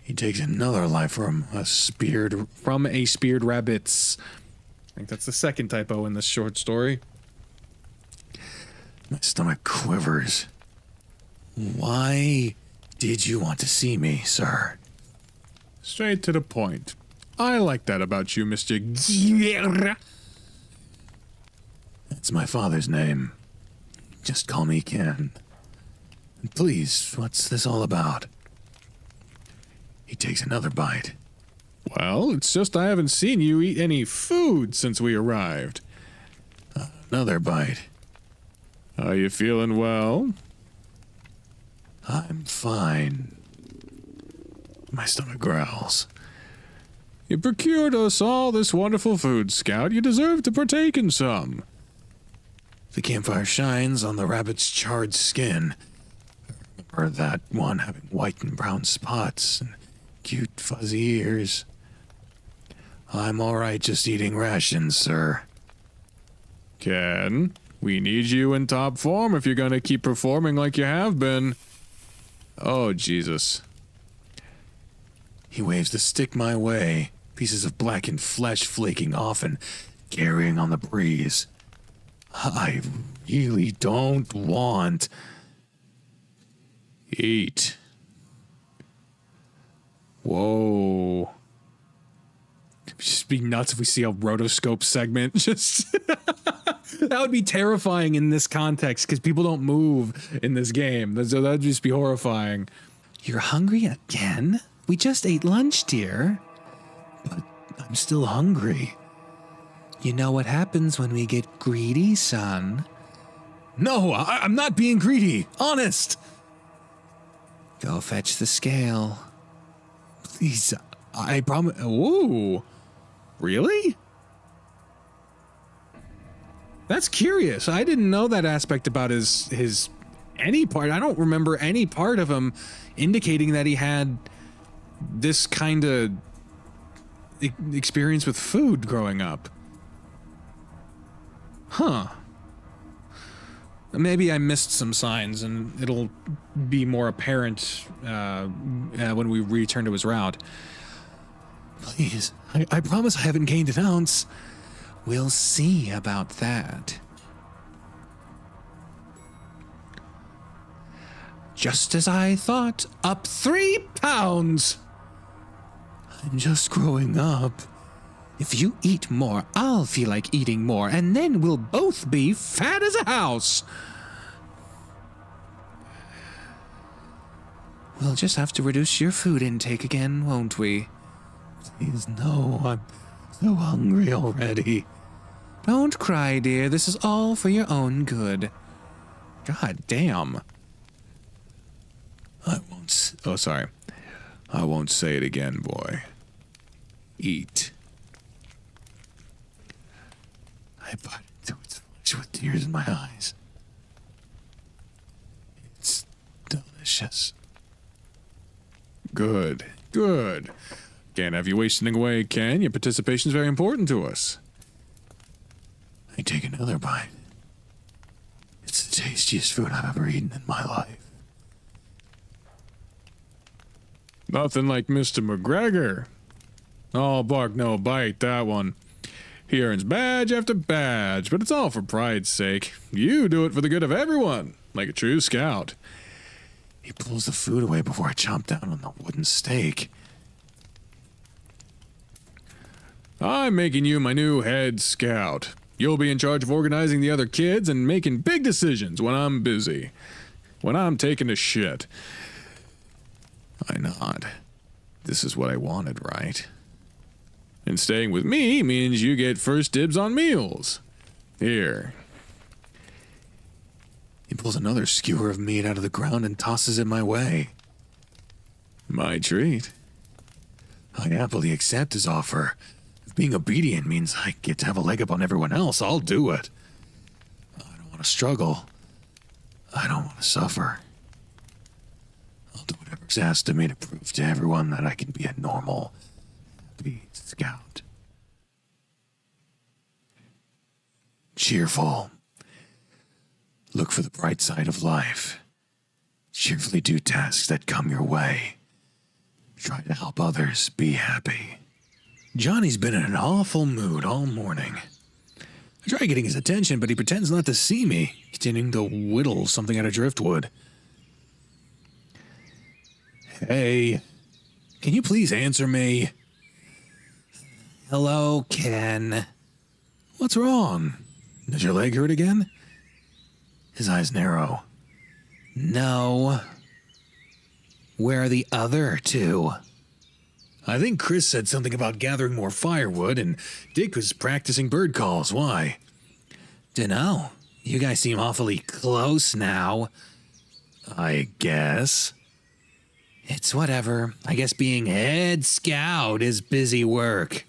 He takes another life from a speared rabbits. I think that's the second typo in this short story. My stomach quivers. Why did you want to see me, sir? Straight to the point. I like that about you, Mr. Guerra. That's my father's name. Just call me Ken. Please, what's this all about? He takes another bite. Well, it's just I haven't seen you eat any food since we arrived. Another bite. Are you feeling well? I'm fine. My stomach growls. You procured us all this wonderful food, Scout. You deserve to partake in some. The campfire shines on the rabbit's charred skin. Or that one having white and brown spots and cute fuzzy ears. I'm alright just eating rations, sir. Ken, we need you in top form if you're going to keep performing like you have been. Oh, Jesus. He waves the stick my way, pieces of blackened flesh flaking off and carrying on the breeze. I really don't want... Eat. Whoa. It'd just be nuts if we see a rotoscope segment. Just that would be terrifying in this context because people don't move in this game. So that'd just be horrifying. You're hungry again? We just ate lunch, dear. But I'm still hungry. You know what happens when we get greedy, son? No, I'm not being greedy. Honest. Go fetch the scale. Please, I promise. Ooh. Really? That's curious. I didn't know that aspect about his any part. I don't remember any part of him indicating that he had this kind of experience with food growing up. Huh. Maybe I missed some signs, and it'll be more apparent when we return to his route. Please, I promise I haven't gained an ounce. We'll see about that. Just as I thought, up 3 pounds. I'm just growing up. If you eat more, I'll feel like eating more, and then we'll both be fat as a house. We'll just have to reduce your food intake again, won't we? Please, no, I'm so hungry already. Don't cry, dear. This is all for your own good. God damn. I won't say it again, boy. Eat. I bite into its flesh with tears in my eyes. It's delicious. Good, good. Can't have you wasting away, Ken. Your participation's very important to us. I take another bite. It's the tastiest food I've ever eaten in my life. Nothing like Mr. McGregor. All bark, no bite, that one. He earns badge after badge, but it's all for pride's sake. You do it for the good of everyone, like a true scout. He pulls the food away before I chomp down on the wooden stake. I'm making you my new head scout. You'll be in charge of organizing the other kids and making big decisions when I'm busy. When I'm taking a shit. I nod. This is what I wanted, right? And staying with me means you get first dibs on meals. Here. He pulls another skewer of meat out of the ground and tosses it my way. My treat. I happily accept his offer. If being obedient means I get to have a leg up on everyone else, I'll do it. I don't want to struggle. I don't want to suffer. I'll do whatever's asked of me to prove to everyone that I can be a normal, happy scout. Cheerful. Look for the bright side of life. Cheerfully do tasks that come your way. Try to help others be happy. Johnny's been in an awful mood all morning. I try getting his attention, but he pretends not to see me, continuing to whittle something out of driftwood. Hey, can you please answer me? Hello, Ken. What's wrong? Does your leg hurt again? His eyes narrow. No. Where are the other two? I think Chris said something about gathering more firewood, and Dick was practicing bird calls. Why? Dunno. You guys seem awfully close now. I guess. It's whatever. I guess being head scout is busy work.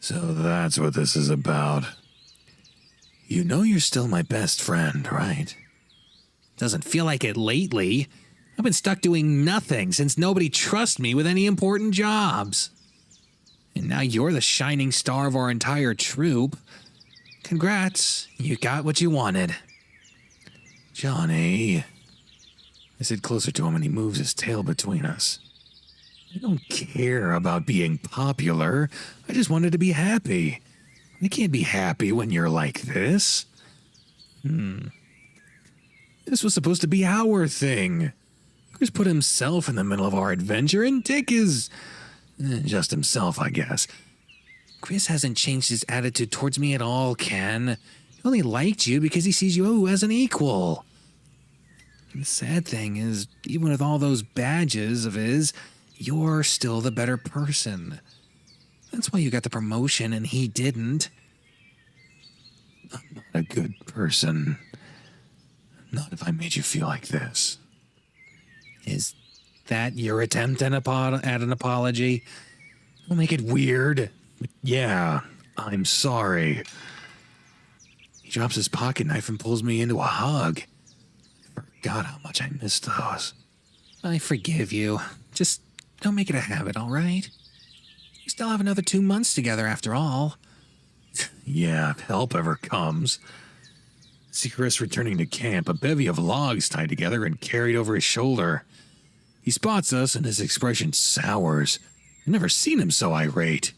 So that's what this is about. You know you're still my best friend, right? Doesn't feel like it lately. I've been stuck doing nothing since nobody trusts me with any important jobs. And now you're the shining star of our entire troop. Congrats, you got what you wanted. Johnny. I sit closer to him and he moves his tail between us. I don't care about being popular. I just wanted to be happy. I can't be happy when you're like this. This was supposed to be our thing. Chris put himself in the middle of our adventure, and Dick is just himself, I guess. Chris hasn't changed his attitude towards me at all, Ken. He only liked you because he sees you as an equal. And the sad thing is, even with all those badges of his, you're still the better person. That's why you got the promotion and he didn't. I'm not a good person. Not if I made you feel like this. Is that your attempt at an apology? Don't make it weird. But yeah, I'm sorry. He drops his pocket knife and pulls me into a hug. I forgot how much I missed those. I forgive you. Just don't make it a habit, all right? We still have another 2 months together after all. Yeah, if help ever comes. See Chris returning to camp, a bevy of logs tied together and carried over his shoulder. He spots us and his expression sours. I've never seen him so irate.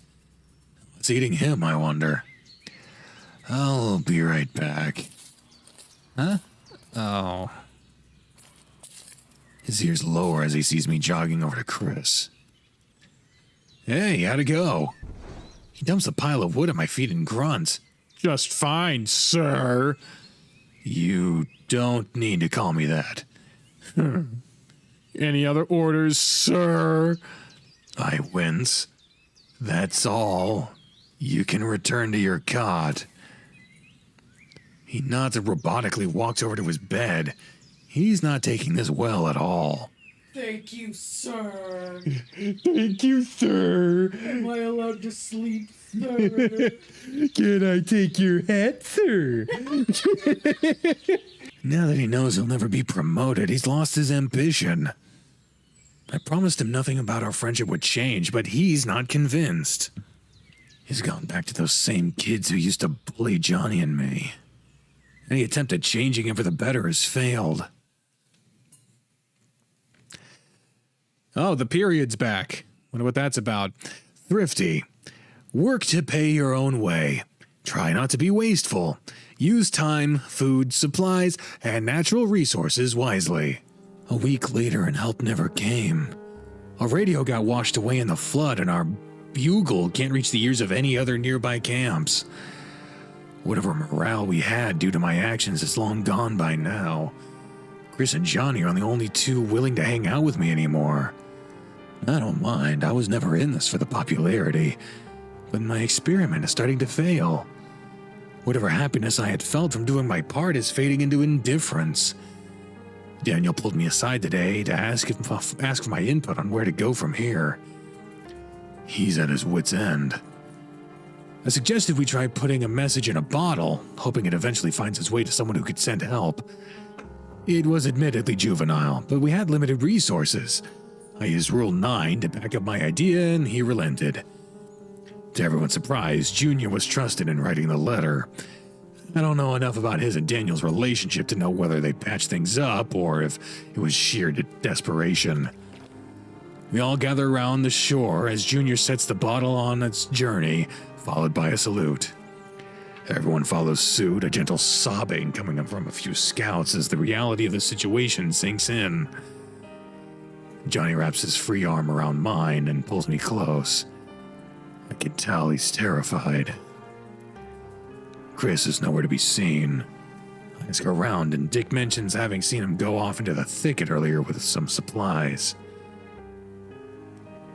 What's eating him, I wonder? I'll be right back. Huh? Oh. His ears lower as he sees me jogging over to Chris. Hey, how'd it go? He dumps a pile of wood at my feet and grunts. Just fine, sir. You don't need to call me that. Any other orders, sir? I wince. That's all. You can return to your cot. He nods and robotically walks over to his bed. He's not taking this well at all. Thank you, sir. Thank you, sir. Am I allowed to sleep, sir? Can I take your hat, sir? Now that he knows he'll never be promoted, he's lost his ambition. I promised him nothing about our friendship would change, but he's not convinced. He's gone back to those same kids who used to bully Johnny and me. Any attempt at changing him for the better has failed. Oh, the period's back. Wonder what that's about. Thrifty. Work to pay your own way. Try not to be wasteful. Use time, food, supplies, and natural resources wisely. A week later and help never came. Our radio got washed away in the flood and our bugle can't reach the ears of any other nearby camps. Whatever morale we had due to my actions is long gone by now. Chris and Johnny are the only two willing to hang out with me anymore. I don't mind, I was never in this for the popularity, but my experiment is starting to fail. Whatever happiness I had felt from doing my part is fading into indifference. Daniel pulled me aside today to ask for my input on where to go from here. He's at his wit's end. I suggested we try putting a message in a bottle, hoping it eventually finds its way to someone who could send help. It was admittedly juvenile, but we had limited resources. I used Rule 9 to back up my idea, and he relented. To everyone's surprise, Junior was trusted in writing the letter. I don't know enough about his and Daniel's relationship to know whether they patched things up or if it was sheer desperation. We all gather around the shore as Junior sets the bottle on its journey, followed by a salute. Everyone follows suit, a gentle sobbing coming up from a few scouts as the reality of the situation sinks in. Johnny wraps his free arm around mine and pulls me close. I can tell he's terrified. Chris is nowhere to be seen. I ask around, and Dick mentions having seen him go off into the thicket earlier with some supplies.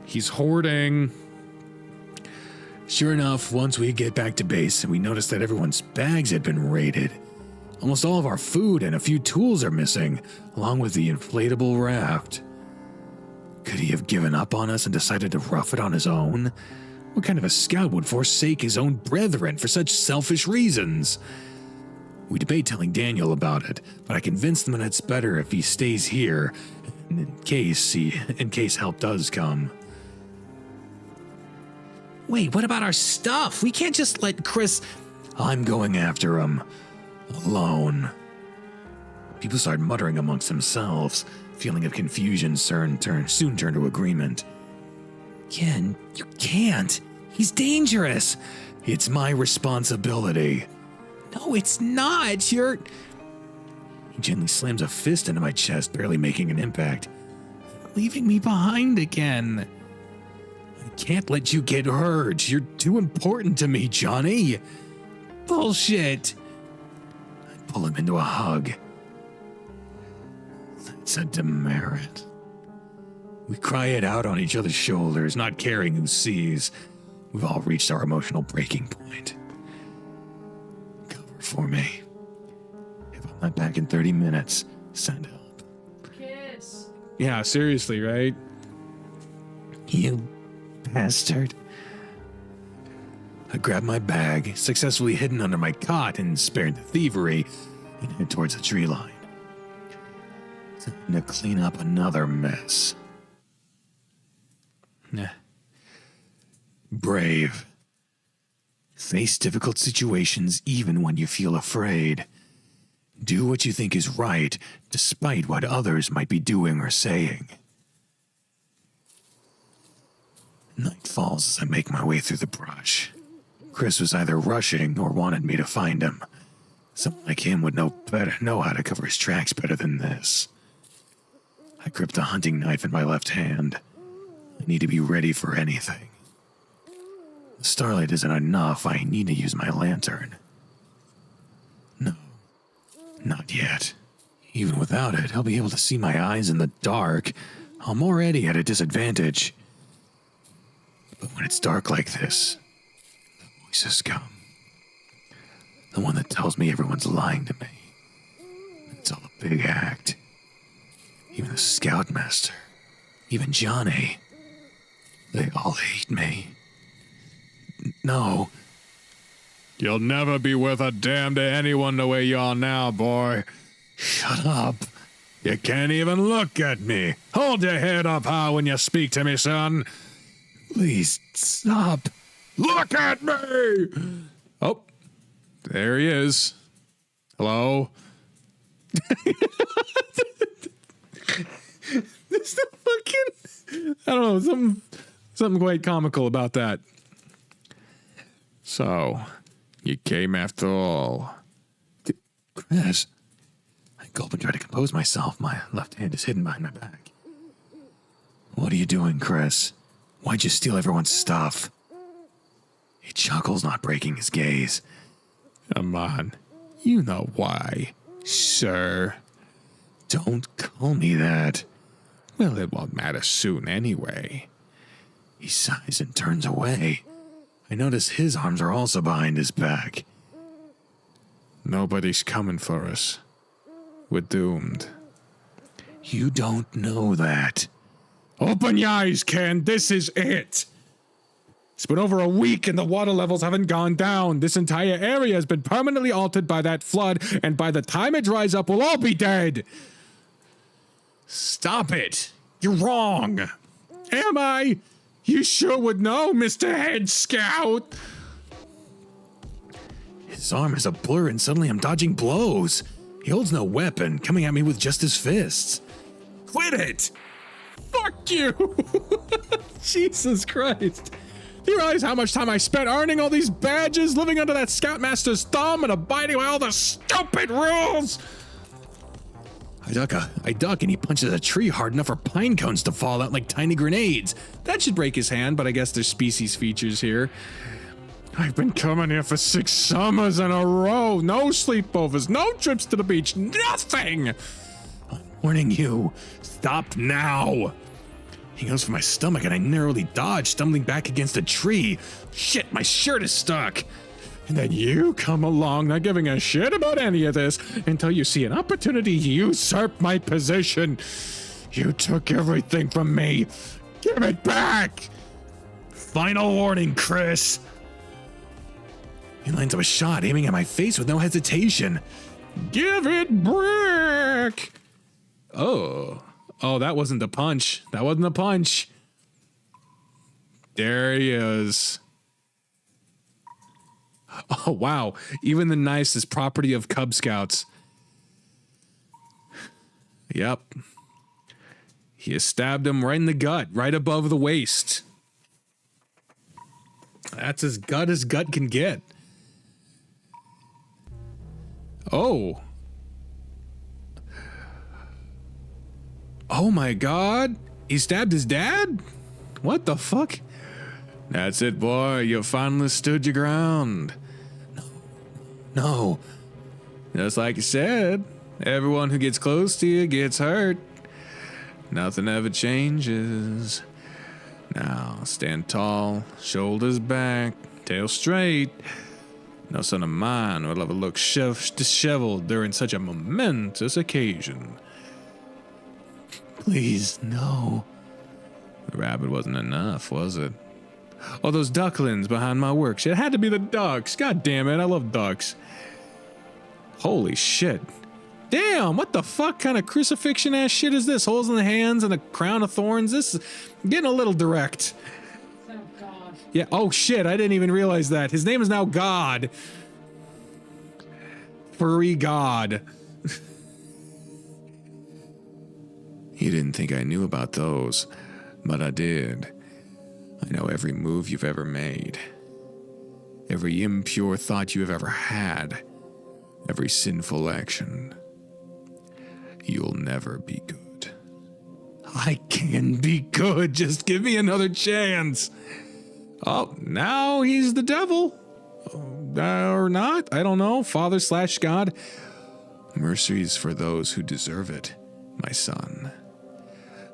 He's hoarding. Sure enough, once we get back to base, we notice that everyone's bags had been raided. Almost all of our food and a few tools are missing, along with the inflatable raft. Could he have given up on us and decided to rough it on his own? What kind of a scout would forsake his own brethren for such selfish reasons? We debate telling Daniel about it, but I convinced him that it's better if he stays here, in case help does come. Wait, what about our stuff? We can't just let Chris... I'm going after him. Alone. People start muttering amongst themselves. Feeling of confusion soon turn to agreement. Ken, you can't. He's dangerous. It's my responsibility. No, it's not. You're... He gently slams a fist into my chest, barely making an impact. leaving me behind again. I can't let you get hurt. You're too important to me, Johnny. Bullshit. I pull him into a hug. That's a demerit. We cry it out on each other's shoulders, not caring who sees. We've all reached our emotional breaking point. Cover for me. If I'm not back in 30 minutes, send help. Kiss. Yeah, seriously, right? You bastard. I grab my bag, successfully hidden under my cot and spared the thievery, and head towards the tree line. Time to clean up another mess. Brave. Face difficult situations even when you feel afraid. Do what you think is right, despite what others might be doing or saying. Night falls as I make my way through the brush. Chris was either rushing or wanted me to find him. Someone like him would know how to cover his tracks better than this. I I grip the hunting knife in my left hand. I need to be ready for anything. The starlight isn't enough. I need to use my lantern. No, not yet. Even without it, I'll be able to see my eyes in the dark. I'm already at a disadvantage. But when it's dark like this, the voices come. The one that tells me everyone's lying to me. It's all a big act. Even the scoutmaster, even Johnny, they all hate me. No. You'll never be worth a damn to anyone the way you are now, boy. Shut up. You can't even look at me. Hold your head up high when you speak to me, son. Please, stop. Look at me! Oh, there he is. Hello? This is fucking... I don't know, something quite comical about that. So, you came after all. Chris. I gulp and try to compose myself. My left hand is hidden behind my back. What are you doing, Chris? Why'd you steal everyone's stuff? He chuckles, not breaking his gaze. Come on. You know why, sir. Don't call me that. Well, it won't matter soon anyway. He sighs and turns away. I notice his arms are also behind his back. Nobody's coming for us. We're doomed. You don't know that. Open your eyes, Ken. This is it. It's been over a week and the water levels haven't gone down. This entire area has been permanently altered by that flood, and by the time it dries up, we'll all be dead. Stop it. You're wrong. Am I? You sure would know, Mr. Head Scout. His arm is a blur and suddenly I'm dodging blows. He holds no weapon, coming at me with just his fists. Quit it. Fuck you. Jesus Christ. Do you realize how much time I spent earning all these badges, living under that Scoutmaster's thumb and abiding by all the stupid rules? I duck and he punches a tree hard enough for pine cones to fall out like tiny grenades. That should break his hand, but I guess there's species features here. I've been coming here for 6 summers in a row. No sleepovers, no trips to the beach, nothing. I'm warning you. Stop now. He goes for my stomach and I narrowly dodge, stumbling back against a tree. Shit, my shirt is stuck. And then you come along, not giving a shit about any of this, until you see an opportunity to usurp my position. You took everything from me. Give it back. Final warning, Chris. He lines up a shot, aiming at my face with no hesitation. Give it back. Oh, that wasn't the punch. That wasn't the punch. There he is. Oh, wow. Even the knife is property of Cub Scouts. Yep. He has stabbed him right in the gut, right above the waist. That's as gut can get. Oh. Oh my God. He stabbed his dad? What the fuck? That's it, boy. You finally stood your ground. No. Just like you said, everyone who gets close to you gets hurt. Nothing ever changes. Now, stand tall, shoulders back, tail straight. No son of mine will ever look disheveled during such a momentous occasion. Please, no. The rabbit wasn't enough, was it? Oh, those ducklings behind my work. It had to be the ducks. God damn it, I love ducks. Holy shit. Damn, what the fuck kind of crucifixion ass shit is this? Holes in the hands and a crown of thorns? This is getting a little direct. Oh, God. Yeah, oh shit, I didn't even realize that. His name is now God. Furry God. You didn't think I knew about those, but I did. I know every move you've ever made. Every impure thought you have ever had. Every sinful action. You'll never be good. I can be good. Just give me another chance. Oh, now he's the devil. Or not. I don't know. Father/God. Mercy's for those who deserve it, my son.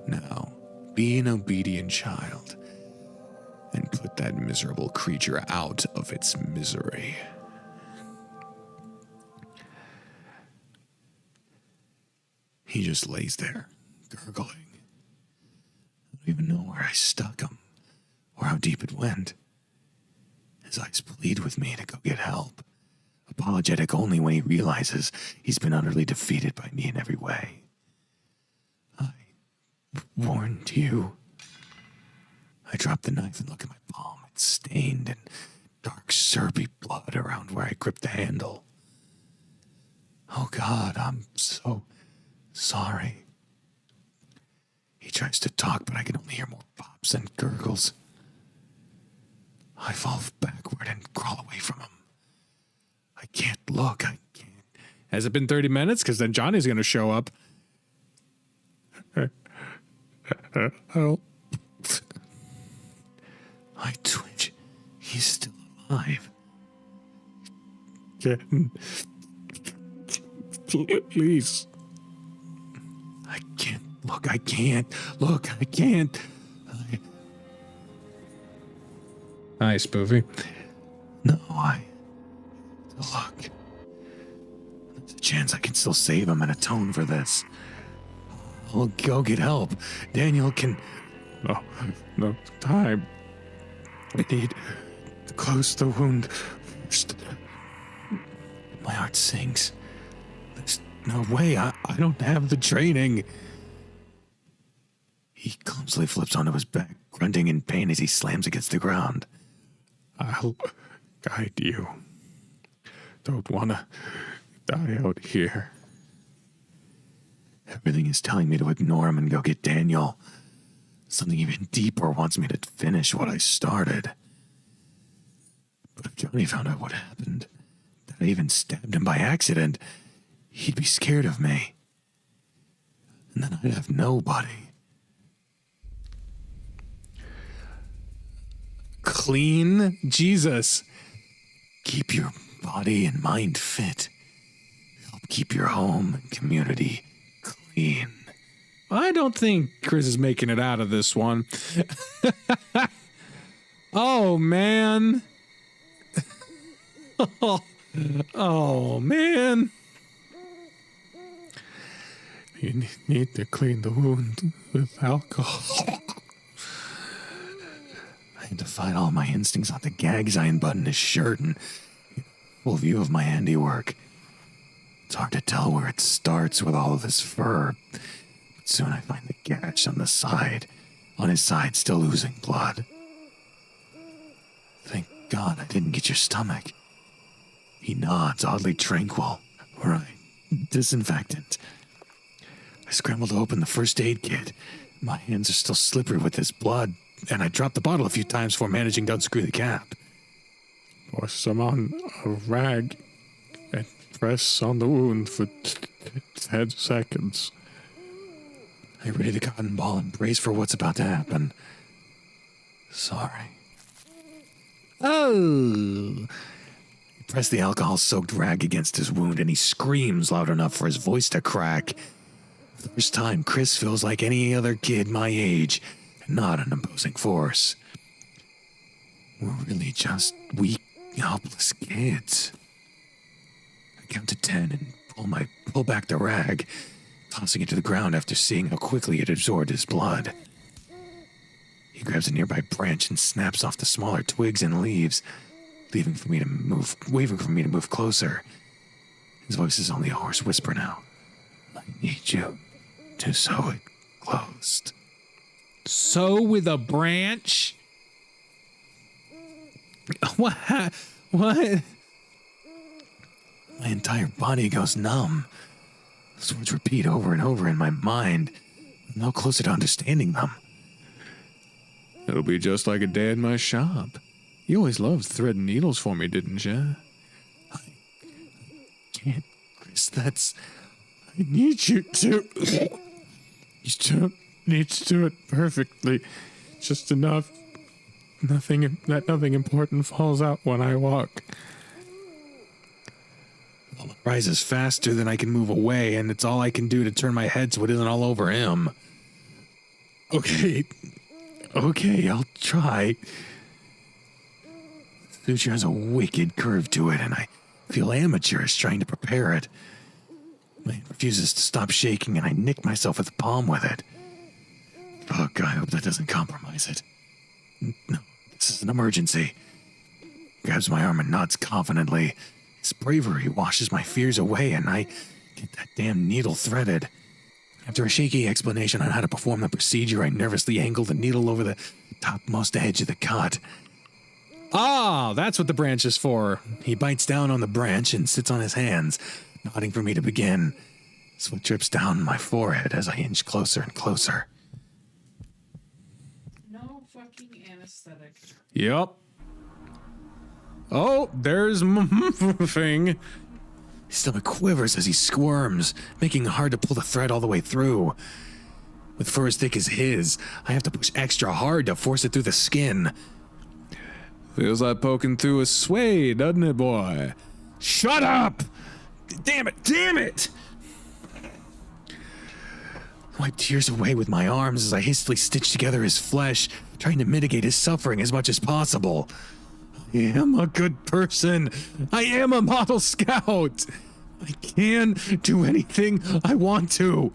Now, be an obedient child and put that miserable creature out of its misery. He just lays there, gurgling. I don't even know where I stuck him or how deep it went. His eyes plead with me to go get help, apologetic only when he realizes he's been utterly defeated by me in every way. I warned you. I drop the knife and look at my palm. It's stained and dark, syrupy blood around where I grip the handle. Oh God, I'm so sorry. He tries to talk, but I can only hear more pops and gurgles. I fall backward and crawl away from him. I can't look. I can't. Has it been 30 minutes? Because then Johnny's going to show up. Help. I twitch. He's still alive. Please. I can't look. I can't look. I can't. Hi, Spoofy. No, look. There's a chance I can still save him and atone for this. I'll go get help. Daniel can... No time. I need to close the wound first. My heart sinks. There's no way. I don't have the training. He clumsily flips onto his back, grunting in pain as he slams against the ground. I'll guide you. Don't wanna die out here. Everything is telling me to ignore him and go get Daniel. Something even deeper wants me to finish what I started. But if Johnny found out what happened, that I even stabbed him by accident, he'd be scared of me. And then I'd have nobody. Clean Jesus. Keep your body and mind fit. Help keep your home and community clean. I don't think Chris is making it out of this one. Oh, man. Oh, man. You need to clean the wound with alcohol. I had to fight all my instincts not to gags I unbuttoned his shirt and full view of my handiwork. It's hard to tell where it starts with all of this fur. But soon I find the gash on the side, on his side still oozing blood. Thank God I didn't get your stomach. He nods, oddly tranquil. Right. Disinfectant. I scramble to open the first aid kit. My hands are still slippery with this blood, and I dropped the bottle a few times before managing to unscrew the cap. Pour some on a rag and press on the wound for 10 seconds. I ready the cotton ball and brace for what's about to happen. Sorry. Oh. I press the alcohol-soaked rag against his wound, and he screams loud enough for his voice to crack. For the first time, Chris feels like any other kid my age, and not an imposing force. We're really just weak, helpless kids. I count to 10 and pull back the rag, tossing it to the ground after seeing how quickly it absorbed his blood. He grabs a nearby branch and snaps off the smaller twigs and leaves, waving for me to move closer. His voice is only a hoarse whisper now. I need you to sew it closed. Sew with a branch? What? What? My entire body goes numb. Those words repeat over and over in my mind. I'm no closer to understanding them. It'll be just like a day in my shop. You always loved threading needles for me, didn't you? I can't, Chris. I need you to... You don't needs to do it perfectly. Just enough. Nothing important falls out when I walk. Well, it rises faster than I can move away, and it's all I can do to turn my head so it isn't all over him. Okay, I'll try. The future has a wicked curve to it, and I feel amateurish trying to prepare it. My hand refuses to stop shaking, and I nick myself with the palm with it. Fuck, I hope that doesn't compromise it. No, this is an emergency. Grabs my arm and nods confidently. His bravery washes my fears away, and I get that damn needle threaded. After a shaky explanation on how to perform the procedure, I nervously angle the needle over the topmost edge of the cut. Ah, that's what the branch is for. He bites down on the branch and sits on his hands, nodding for me to begin. Sweat drips down my forehead as I inch closer and closer. No fucking anesthetic. Yup. Oh, there's thing. His stomach quivers as he squirms, making it hard to pull the thread all the way through. With fur as thick as his, I have to push extra hard to force it through the skin. Feels like poking through a suede, doesn't it, boy? Shut up! Damn it! I wipe tears away with my arms as I hastily stitch together his flesh, trying to mitigate his suffering as much as possible. I am a good person. I am a model scout. I can do anything I want to.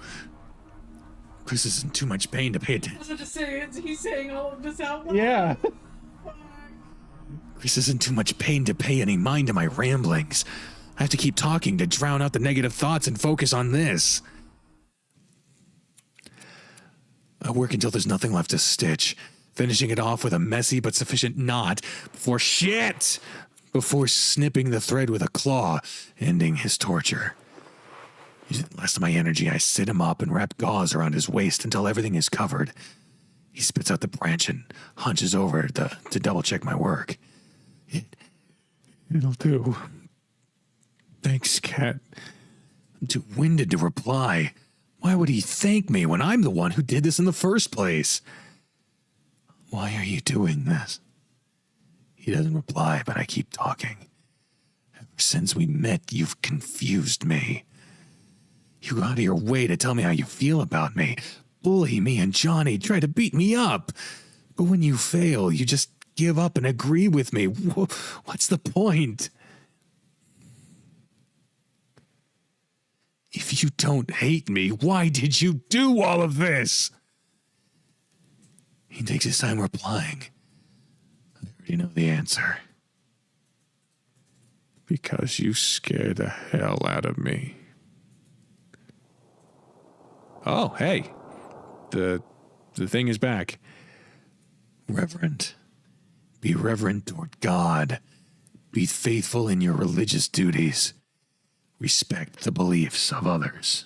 Chris is in too much pain to pay attention. I was going to say, is he saying all of this out loud? Yeah. Chris is in too much pain to pay any mind to my ramblings. I have to keep talking to drown out the negative thoughts and focus on this. I work until there's nothing left to stitch, finishing it off with a messy but sufficient knot before snipping the thread with a claw, ending his torture. Using the last of my energy, I sit him up and wrap gauze around his waist until everything is covered. He spits out the branch and hunches over to double-check my work. It'll do. Thanks, Cat. I'm too winded to reply. Why would he thank me when I'm the one who did this in the first place? Why are you doing this? He doesn't reply, but I keep talking. Ever since we met, you've confused me. You go out of your way to tell me how you feel about me, bully me and Johnny, try to beat me up. But when you fail, you just give up and agree with me. What's the point? If you don't hate me, why did you do all of this? He takes his time replying. I already know the answer. Because you scared the hell out of me. Oh, hey. The thing is back. Reverent. Be reverent toward God. Be faithful in your religious duties. Respect the beliefs of others.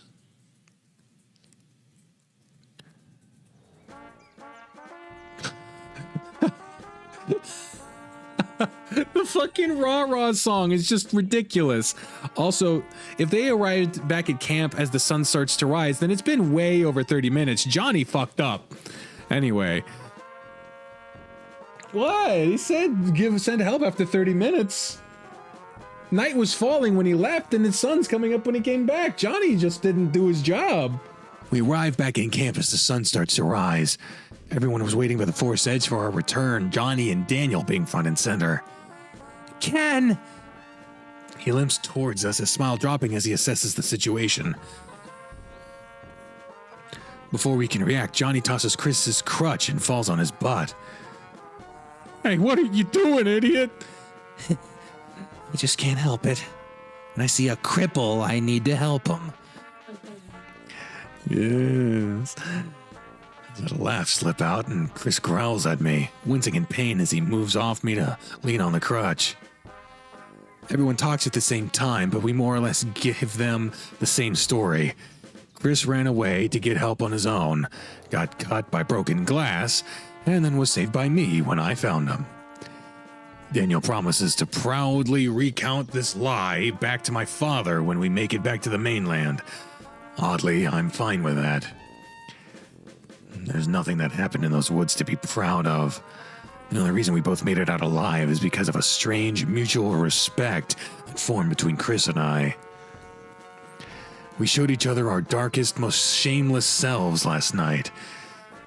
The fucking rah-rah song is just ridiculous. Also, if they arrived back at camp as the sun starts to rise, then it's been way over 30 minutes. Johnny fucked up. Anyway. What? He said send help after 30 minutes. Night was falling when he left, and the sun's coming up when he came back. Johnny just didn't do his job. We arrive back in camp as the sun starts to rise. Everyone was waiting by the forest edge for our return, Johnny and Daniel being front and center. Ken! He limps towards us, his smile dropping as he assesses the situation. Before we can react, Johnny tosses Chris's crutch and falls on his butt. Hey, what are you doing, idiot? I just can't help it. When I see a cripple, I need to help him. Yes. I let a laugh slip out, and Chris growls at me, wincing in pain as he moves off me to lean on the crutch. Everyone talks at the same time, but we more or less give them the same story. Chris ran away to get help on his own, got cut by broken glass, and then was saved by me when I found him. Daniel promises to proudly recount this lie back to my father when we make it back to the mainland. Oddly, I'm fine with that. There's nothing that happened in those woods to be proud of. The only reason we both made it out alive is because of a strange mutual respect that formed between Chris and I. We showed each other our darkest, most shameless selves last night.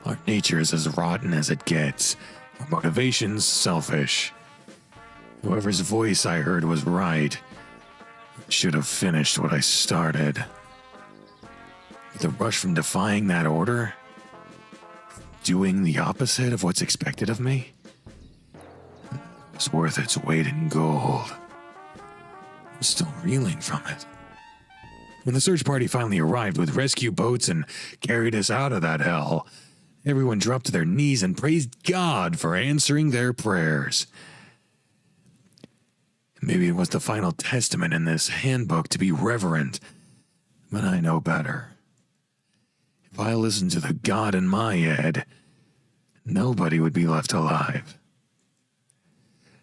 Our nature is as rotten as it gets. Our motivations selfish. Whoever's voice I heard was right. I should have finished what I started. The rush from defying that order, doing the opposite of what's expected of me, was worth its weight in gold. I'm still reeling from it. When the search party finally arrived with rescue boats and carried us out of that hell, everyone dropped to their knees and praised God for answering their prayers. Maybe it was the final testament in this handbook to be reverent, but I know better. If I listened to the God in my head, nobody would be left alive.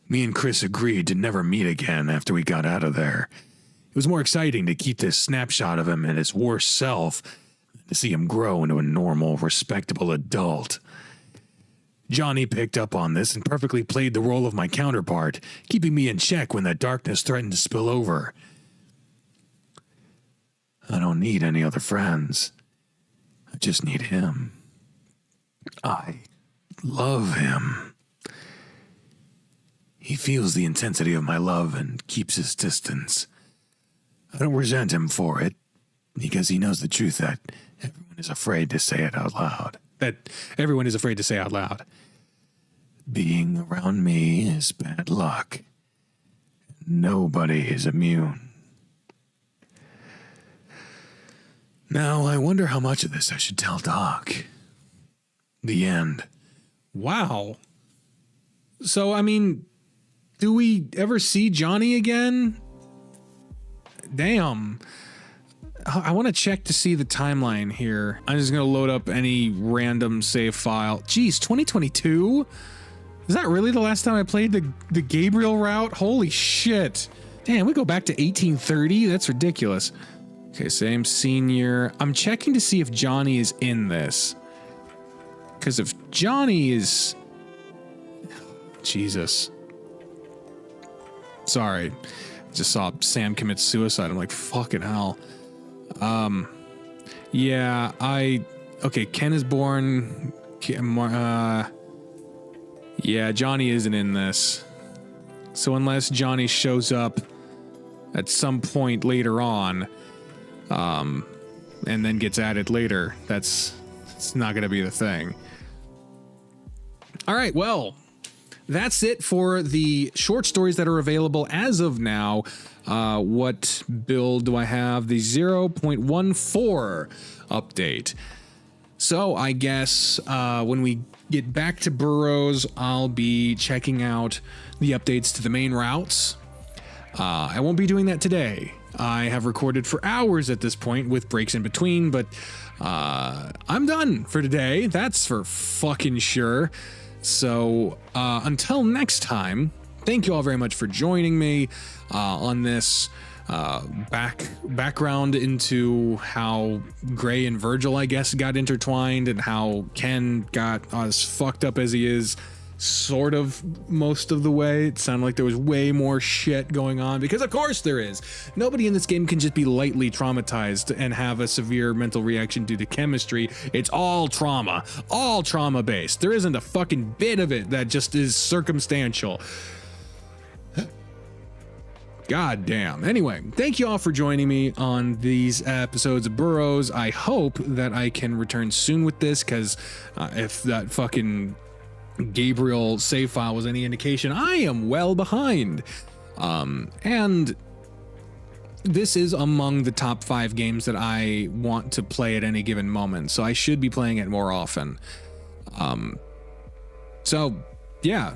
Me and Chris agreed to never meet again after we got out of there. It was more exciting to keep this snapshot of him and his worst self than to see him grow into a normal, respectable adult. Johnny picked up on this and perfectly played the role of my counterpart, keeping me in check when that darkness threatened to spill over. I don't need any other friends. I just need him. I love him. He feels the intensity of my love and keeps his distance. I don't resent him for it, because he knows the truth that everyone is afraid to say it out loud. Being around me is bad luck. Nobody is immune. Now, I wonder how much of this I should tell Doc. The end. Wow. So, I mean, do we ever see Johnny again? Damn. I want to check to see the timeline here. I'm just going to load up any random save file. Geez, 2022? Is that really the last time I played the Gabriel route? Holy shit. Damn, we go back to 1830? That's ridiculous. Okay, same senior. I'm checking to see if Johnny is in this. Because if Johnny is... Jesus. Sorry. Just saw Sam commit suicide. I'm like, fucking hell. Yeah, okay, Ken is born. Yeah, Johnny isn't in this. So unless Johnny shows up at some point later on, and then gets added later, it's not going to be the thing. All right, well, that's it for the short stories that are available as of now. What build do I have? The 0.14 update. So I guess when we get back to Burrows, I'll be checking out the updates to the main routes. I won't be doing that today. I have recorded for hours at this point with breaks in between, but I'm done for today. That's for fucking sure. So until next time, thank you all very much for joining me on this background into how Gray and Virgil, I guess, got intertwined and how Ken got as fucked up as he is sort of most of the way. It sounded like there was way more shit going on, because of course there is. Nobody in this game can just be lightly traumatized and have a severe mental reaction due to chemistry. It's all trauma based. There isn't a fucking bit of it that just is circumstantial. God damn. Anyway, thank you all for joining me on these episodes of Burrows. I hope that I can return soon with this, because if that fucking Gabriel save file was any indication, I am well behind. And this is among the top 5 games that I want to play at any given moment, so I should be playing it more often. So yeah,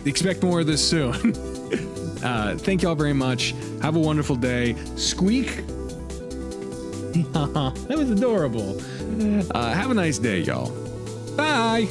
expect more of this soon. Thank you all very much. Have a wonderful day. Squeak. That was adorable. Have a nice day, y'all. Bye.